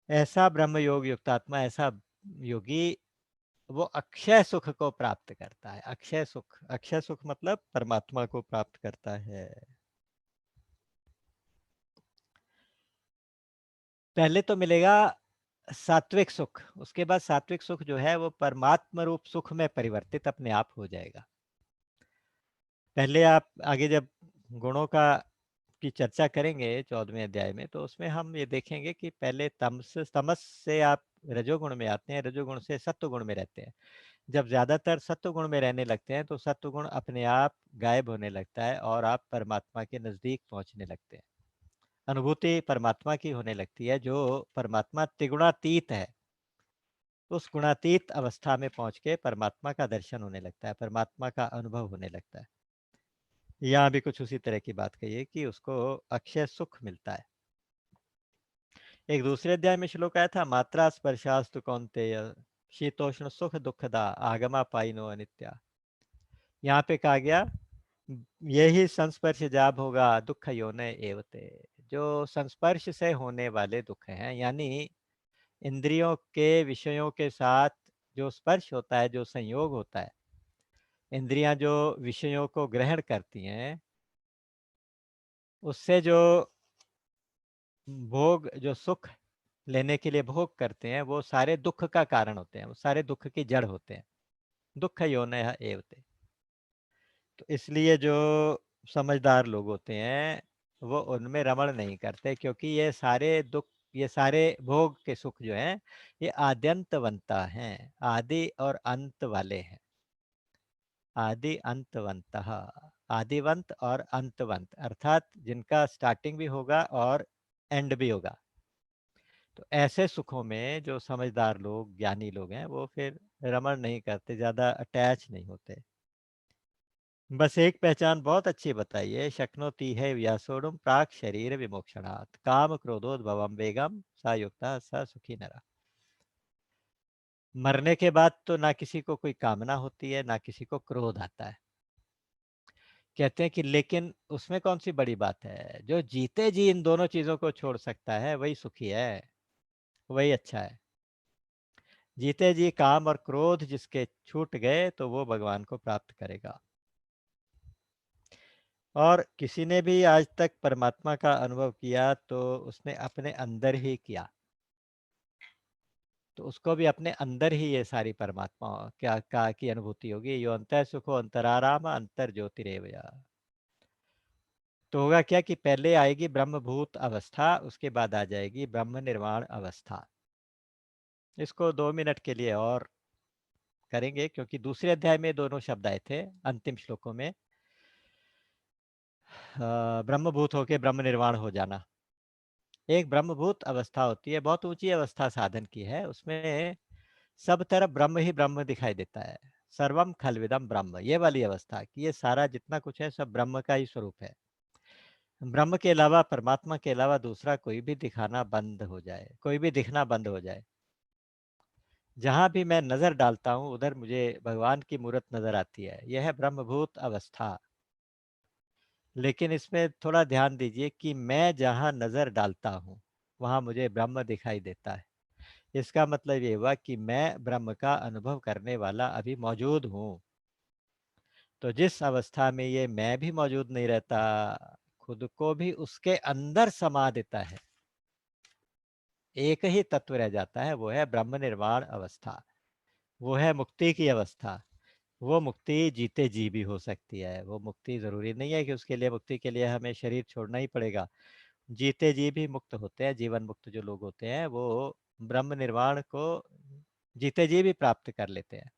Speaker 1: ऐसा ब्रह्म योग युक्तात्मा, ऐसा योगी, वो अक्षय सुख को प्राप्त करता है। अक्षय सुख, अक्षय सुख मतलब परमात्मा को प्राप्त करता है। पहले तो मिलेगा सात्विक सुख, उसके बाद सात्विक सुख जो है वो परमात्मा रूप सुख में परिवर्तित अपने आप हो जाएगा। पहले आप आगे जब गुणों का की चर्चा करेंगे 14वें अध्याय में, तो उसमें हम ये देखेंगे कि पहले तमस तमस से आप रजोगुण में आते हैं, रजोगुण से सत्वगुण में रहते हैं। जब ज्यादातर सत्वगुण में रहने लगते हैं तो सत्वगुण अपने आप गायब होने लगता है और आप परमात्मा के नजदीक पहुंचने लगते हैं। अनुभूति परमात्मा की होने लगती है, जो परमात्मा त्रिगुणातीत है। उस गुणातीत अवस्था में पहुंच के परमात्मा का दर्शन होने लगता है, परमात्मा का अनुभव होने लगता है। यहाँ भी कुछ उसी तरह की बात कही है कि उसको अक्षय सुख मिलता है। एक दूसरे अध्याय में श्लोक आया था, मात्रा स्पर्शास्तु कौन्तेय शीतोष्ण सुख दुखदा आगमा पाइनो अनित्या। यहाँ पे कहा गया यही संस्पर्श जाब होगा दुख योने एवते। जो संस्पर्श से होने वाले दुख हैं, यानी इंद्रियों के विषयों के साथ जो स्पर्श होता है, जो संयोग होता है, इंद्रियां जो विषयों को ग्रहण करती हैं, उससे जो भोग, जो सुख लेने के लिए भोग करते हैं, वो सारे दुख का कारण होते हैं, वो सारे दुख की जड़ होते हैं। दुख योनयः एवते। तो इसलिए जो समझदार लोग होते हैं वो उनमें रमण नहीं करते, क्योंकि ये सारे दुख, ये सारे भोग के सुख जो हैं ये आद्यंतवंता हैं, आदि और अंत वाले हैं। आदि अंतवंतः, आदिवंत और अंतवंत, अर्थात जिनका स्टार्टिंग भी होगा और एंड भी होगा। तो ऐसे सुखों में जो समझदार लोग, ज्ञानी लोग हैं, वो फिर रमण नहीं करते, ज्यादा अटैच नहीं होते। बस एक पहचान बहुत अच्छी बताई है, शक्नोति है व्यासोड़ुम प्राक शरीर विमोक्षणात् काम क्रोधोद्भवम वेगम सा युक्ता स सुखी नरा। मरने के बाद तो ना किसी को कोई कामना होती है, ना किसी को क्रोध आता है। कहते हैं कि लेकिन उसमें कौन सी बड़ी बात है, जो जीते जी इन दोनों चीजों को छोड़ सकता है वही सुखी है, वही अच्छा है। जीते जी काम और क्रोध जिसके छूट गए तो वो भगवान को प्राप्त करेगा। और किसी ने भी आज तक परमात्मा का अनुभव किया तो उसने अपने अंदर ही किया, तो उसको भी अपने अंदर ही ये सारी परमात्मा क्या का की अनुभूति होगी। यो अंतर सुखो अंतराराम अंतर ज्योतिरेवया। तो होगा क्या कि पहले आएगी ब्रह्मभूत अवस्था, उसके बाद आ जाएगी ब्रह्म निर्वाण अवस्था। इसको 2 मिनट के लिए और करेंगे, क्योंकि दूसरे अध्याय में दोनों शब्द आए थे अंतिम श्लोकों में, ब्रह्मभूत होके ब्रह्म निर्वाण हो जाना। एक ब्रह्मभूत अवस्था होती है, बहुत ऊंची अवस्था साधन की है, उसमें सब तरफ ब्रह्म ही ब्रह्म दिखाई देता है। सर्वम खलविदम ब्रह्म, ये वाली अवस्था कि ये सारा जितना कुछ है सब ब्रह्म का ही स्वरूप है। ब्रह्म के अलावा, परमात्मा के अलावा दूसरा कोई भी दिखाना बंद हो जाए, कोई भी दिखना बंद हो जाए। जहां भी मैं नजर डालता हूं उधर मुझे भगवान की मूर्त नजर आती है, यह है ब्रह्मभूत अवस्था। लेकिन इसमें थोड़ा ध्यान दीजिए कि मैं जहां नजर डालता हूं वहां मुझे ब्रह्म दिखाई देता है। इसका मतलब ये हुआ कि मैं ब्रह्म का अनुभव करने वाला अभी मौजूद हूँ। तो जिस अवस्था में ये मैं भी मौजूद नहीं रहता, खुद को भी उसके अंदर समा देता है, एक ही तत्व रह जाता है, वो है ब्रह्म निर्वाण अवस्था, वो है मुक्ति की अवस्था। वो मुक्ति जीते जी भी हो सकती है, वो मुक्ति जरूरी नहीं है कि उसके लिए, मुक्ति के लिए हमें शरीर छोड़ना ही पड़ेगा। जीते जी भी मुक्त होते हैं, जीवन मुक्त जो लोग होते हैं वो ब्रह्म निर्वाण को जीते जी भी प्राप्त कर लेते हैं।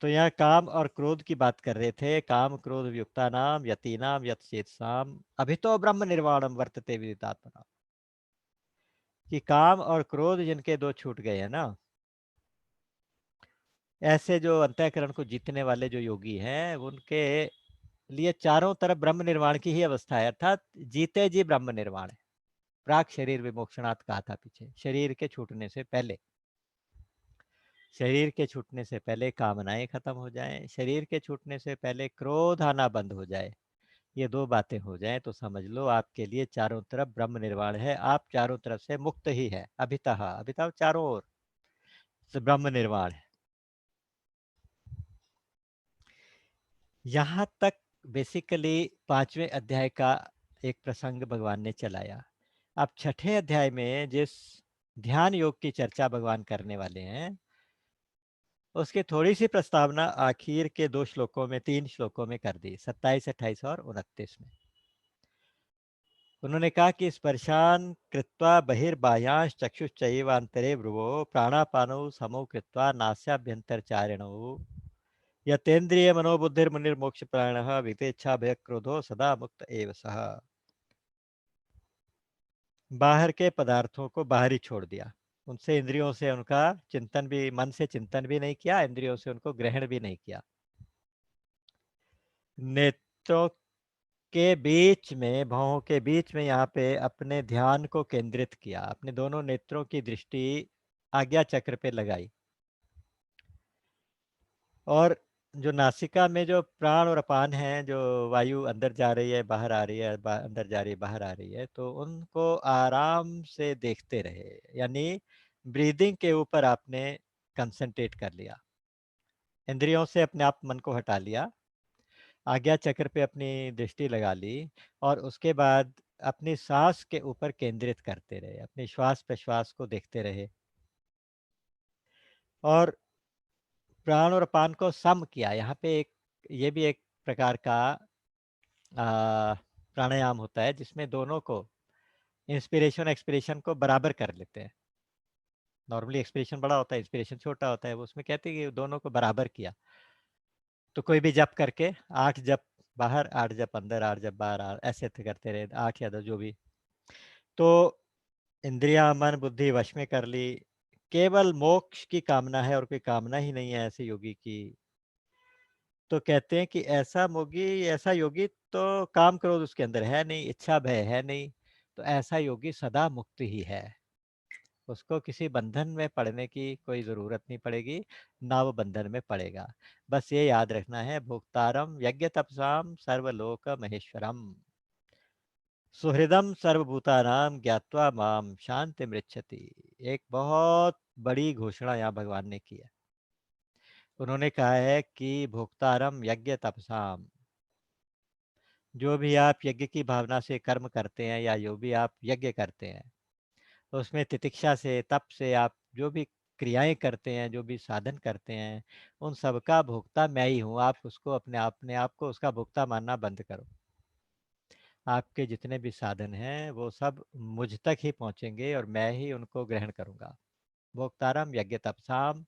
Speaker 1: तो यहाँ काम और क्रोध की बात कर रहे थे, काम क्रोध युक्ता नाम यतीनाम यत चेतसाम अभी तो ब्रह्म निर्वाणम वर्तते विदितात्मना। कि काम और क्रोध जिनके दो छूट गए हैं ना, ऐसे जो अंतःकरण को जीतने वाले जो योगी हैं, उनके लिए चारों तरफ ब्रह्म निर्वाण की ही अवस्था है, अर्थात जीते जी ब्रह्म निर्वाण है। प्राक शरीर विमोक्षणात् कहा था पीछे, शरीर के छूटने से पहले, शरीर के छूटने से पहले कामनाएं खत्म हो जाएं, शरीर के छूटने से पहले क्रोध आना बंद हो जाए, ये दो बातें हो जाएं तो समझ लो आपके लिए चारों तरफ ब्रह्म निर्वाण है, आप चारों तरफ से मुक्त ही है, अभितः अभितः चारों ओर से ब्रह्म निर्वाण है। यहाँ तक बेसिकली 5वें अध्याय का एक प्रसंग भगवान ने चलाया। अब छठे अध्याय में जिस ध्यान योग की चर्चा भगवान करने वाले हैं, उसकी थोड़ी सी प्रस्तावना आखिर के 2 श्लोकों में, 3 श्लोकों में कर दी, 27, 28 और 29 में। उन्होंने कहा कि स्पर्शान कृत्वा बहिर्बाह्यांश चक्षुश्चैवान्तरे भ्रुवो प्राणापानौ समौ कृत्वा नास्याभ्यन्तरचारिणौ यतेन्द्रिय मनोबुद्धिर्मुनिर्मोक्ष प्राणः वितेच्छा भय क्रोधो सदा मुक्त एव सः। बाहर के पदार्थों को बाहर ही छोड़ दिया, उनसे इंद्रियों से उनका चिंतन भी, मन से चिंतन भी नहीं किया, इंद्रियों से उनको ग्रहण भी नहीं किया। नेत्रों के बीच में, भौहों के बीच में यहाँ पे अपने ध्यान को केंद्रित किया, अपने दोनों नेत्रों की दृष्टि आज्ञा चक्र पे लगाई और जो नासिका में जो प्राण और अपान है, जो वायु अंदर जा रही है बाहर आ रही है, अंदर जा रही है बाहर आ रही है, तो उनको आराम से देखते रहे, यानी ब्रीदिंग के ऊपर आपने कंसंट्रेट कर लिया, इंद्रियों से अपने आप मन को हटा लिया, आज्ञा चक्र पे अपनी दृष्टि लगा ली, और उसके बाद अपनी सांस के ऊपर केंद्रित करते रहे, अपने श्वास प्रश्वास को देखते रहे, और प्राण और अपान को सम किया। यहाँ पे एक ये भी एक प्रकार का प्राणायाम होता है जिसमें दोनों को, इंस्पिरेशन एक्सपिरेशन को बराबर कर लेते हैं। नॉर्मली एक्सपिरेशन बड़ा होता है, इंस्पिरेशन छोटा होता है, वो उसमें कहते हैं कि दोनों को बराबर किया। तो कोई भी जप करके 8 जप बाहर, 8 जप अंदर, 8 जप बाहर, ऐसे करते रहे, 8 या 10 जो भी। तो इंद्रिया मन बुद्धि वश में कर ली, केवल मोक्ष की कामना है और कोई कामना ही नहीं है ऐसे योगी की। तो कहते हैं कि ऐसा योगी तो काम क्रोध उसके अंदर है नहीं, इच्छा भय है नहीं, तो ऐसा योगी सदा मुक्त ही है, उसको किसी बंधन में पड़ने की कोई जरूरत नहीं पड़ेगी, ना वो बंधन में पड़ेगा। बस ये याद रखना है, भोक्तारम यज्ञ तपसाम सर्वलोक महेश्वरम, सुहृदम सर्वभूतानाम ज्ञात्वा माम शांति मृच्छति। एक बहुत बड़ी घोषणा यहाँ भगवान ने की है। उन्होंने कहा है कि भोक्तारम यज्ञ तपसाम, जो भी आप यज्ञ की भावना से कर्म करते हैं या जो भी आप यज्ञ करते हैं, तो उसमें तितिक्षा से, तप से आप जो भी क्रियाएं करते हैं, जो भी साधन करते हैं, उन सब का भोक्ता मैं ही हूँ। आप उसको अपने आप को उसका भोक्ता मानना बंद करो। आपके जितने भी साधन हैं वो सब मुझ तक ही पहुँचेंगे और मैं ही उनको ग्रहण करूँगा। भोक्तारम यज्ञ तपसाम,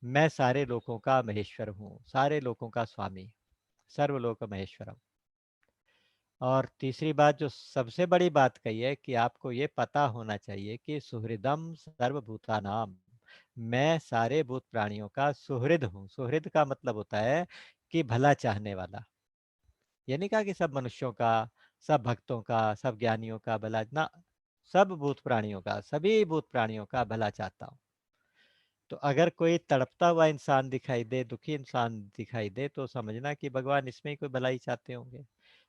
Speaker 1: मैं सारे लोगों का महेश्वर हूँ, सारे लोगों का स्वामी, सर्वलोक महेश्वरम। और तीसरी बात जो सबसे बड़ी बात कही है कि आपको ये पता होना चाहिए कि सुहृदम सर्वभूतानाम, मैं सारे भूत प्राणियों का सुहृद हूँ। सुहृद का मतलब होता है कि भला चाहने वाला। ये नहीं कहा कि सब मनुष्यों का, सब भक्तों का, सब ज्ञानियों का भला ना, सब भूत प्राणियों का, सभी भूत प्राणियों का भला चाहता हूँ। तो अगर कोई तड़पता हुआ इंसान दिखाई दे, दुखी इंसान दिखाई दे, तो समझना कि भगवान इसमें ही कोई भलाई चाहते होंगे।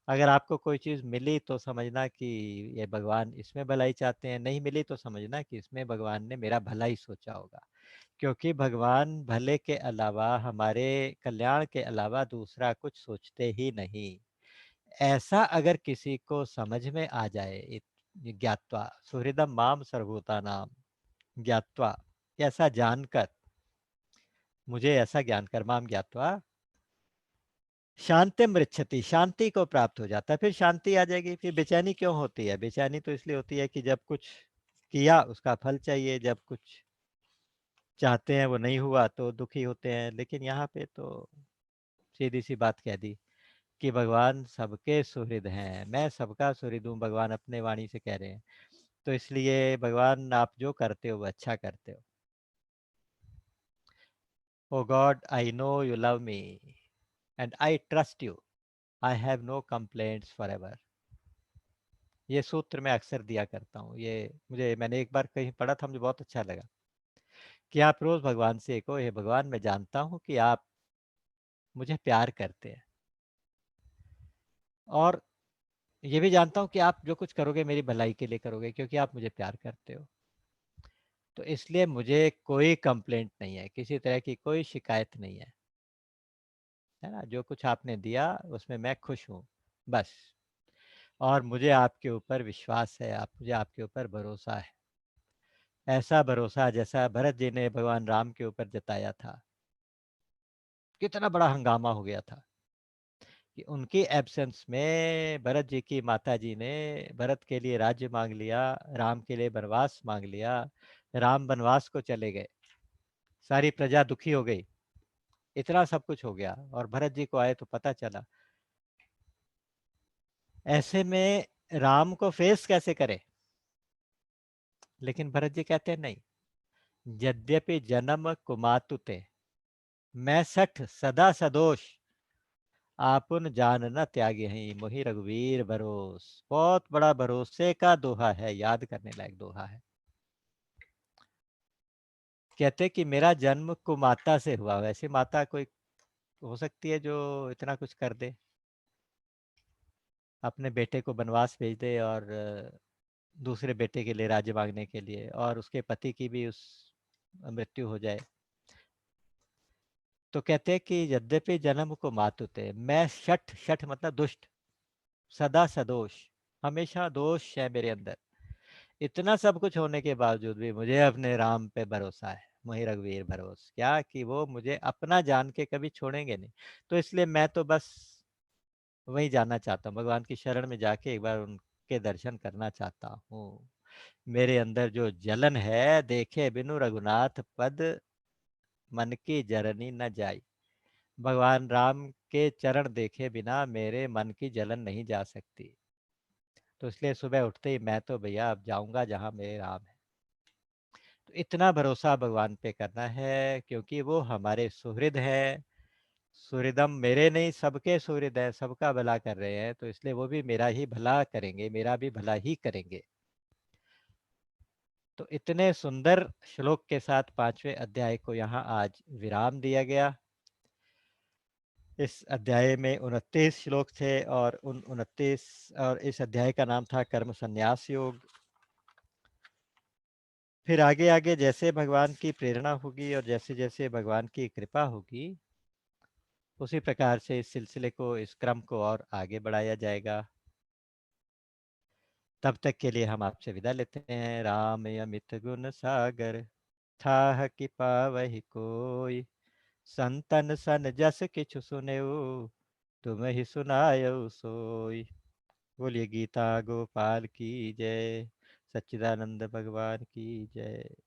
Speaker 1: अगर आपको कोई चीज़ मिली तो समझना कि ये भगवान इसमें भलाई चाहते हैं, नहीं मिली तो समझना कि इसमें भगवान ने मेरा भला ही सोचा होगा। क्योंकि भगवान भले के अलावा, हमारे कल्याण के अलावा दूसरा कुछ सोचते ही नहीं। ऐसा अगर किसी को समझ में आ जाए, ज्ञात्वा सुहृदम माम सर्वभूता नाम, ज्ञात्वा, ऐसा जानकर, मुझे ऐसा ज्ञान कर, माम ज्ञात्वा शांति मृच्छति, शांति को प्राप्त हो जाता है। फिर शांति आ जाएगी। फिर बेचैनी क्यों होती है? बेचैनी तो इसलिए होती है कि जब कुछ किया उसका फल चाहिए, जब कुछ चाहते हैं वो नहीं हुआ तो दुखी होते हैं। लेकिन यहाँ पे तो सीधी सी बात कह दी कि भगवान सबके सुहृद हैं, मैं सबका सुहृद हूँ, भगवान अपने वाणी से कह रहे हैं। तो इसलिए भगवान आप जो करते हो वो अच्छा करते हो। Oh God, I know you love me and I trust you, I have no complaints forever. ये सूत्र मैं अक्सर दिया करता हूँ। ये मैंने एक बार कहीं पढ़ा था, मुझे बहुत अच्छा लगा कि आप रोज भगवान से कहो, हे भगवान मैं जानता हूँ कि आप मुझे प्यार करते हैं, और ये भी जानता हूँ कि आप जो कुछ करोगे मेरी भलाई के लिए करोगे, क्योंकि आप मुझे प्यार करते हो। तो इसलिए मुझे कोई कंप्लेंट नहीं है, किसी तरह की कोई शिकायत नहीं है ना? जो कुछ आपने दिया उसमें मैं खुश हूँ, बस। और मुझे आपके ऊपर विश्वास है, आप मुझे आपके ऊपर भरोसा है, ऐसा भरोसा जैसा भरत जी ने भगवान राम के ऊपर जताया था। कितना बड़ा हंगामा हो गया था कि उनकी एब्सेंस में भरत जी की माता जी ने भरत के लिए राज्य मांग लिया, राम के लिए वनवास मांग लिया, राम वनवास को चले गए, सारी प्रजा दुखी हो गई, इतना सब कुछ हो गया, और भरत जी को आए तो पता चला। ऐसे में राम को फेस कैसे करे? लेकिन भरत जी कहते हैं नहीं, यद्यपि जन्म कुमातुते, मैं सठ सदा सदोष, आपुन जान न त्यागे हैं मोहि रघुवीर भरोस। बहुत बड़ा भरोसे का दोहा है, याद करने लायक दोहा है। कहते कि मेरा जन्म कुमाता से हुआ, वैसे माता कोई हो सकती है जो इतना कुछ कर दे, अपने बेटे को वनवास भेज दे और दूसरे बेटे के लिए राज्य मांगने के लिए, और उसके पति की भी उस मृत्यु हो जाए। तो कहते हैं कि यद्यपि जन्म को मातुते, मैं शठ, शठ मतलब दुष्ट, सदा सदोष, हमेशा दोष है मेरे अंदर। इतना सब कुछ होने के बावजूद भी मुझे अपने राम पे भरोसा है, वही रघुवीर भरोस, क्या कि वो मुझे अपना जान के कभी छोड़ेंगे नहीं। तो इसलिए मैं तो बस वही जानना चाहता हूँ, भगवान की शरण में जाके एक बार उनके दर्शन करना चाहता हूँ। मेरे अंदर जो जलन है, देखे बिनु रघुनाथ पद, मन की जरनी न जाई। भगवान राम के चरण देखे बिना मेरे मन की जलन नहीं जा सकती। तो इसलिए सुबह उठते ही मैं तो भैया अब जाऊंगा जहां मेरे राम है। तो इतना भरोसा भगवान पे करना है, क्योंकि वो हमारे सुहृद है। सुहृदम मेरे नहीं, सबके सुहृद है, सबका भला कर रहे हैं, तो इसलिए वो भी मेरा ही भला करेंगे, मेरा भी भला ही करेंगे। तो इतने सुंदर श्लोक के साथ पांचवें अध्याय को यहाँ आज विराम दिया गया। इस अध्याय में 29 श्लोक थे, और उन 29, और इस अध्याय का नाम था कर्म संन्यास योग। फिर आगे आगे जैसे भगवान की प्रेरणा होगी और जैसे जैसे भगवान की कृपा होगी, उसी प्रकार से इस सिलसिले को, इस क्रम को और आगे बढ़ाया जाएगा। तब तक के लिए हम आपसे विदा लेते हैं। राम अमित गुण सागर, थाह कि पावहि कोई, संतन सन जस किछु सुनेऊ, तुम ही सुनायऊ सोई। बोलिए गीता गोपाल की जय, सच्चिदानंद भगवान की जय।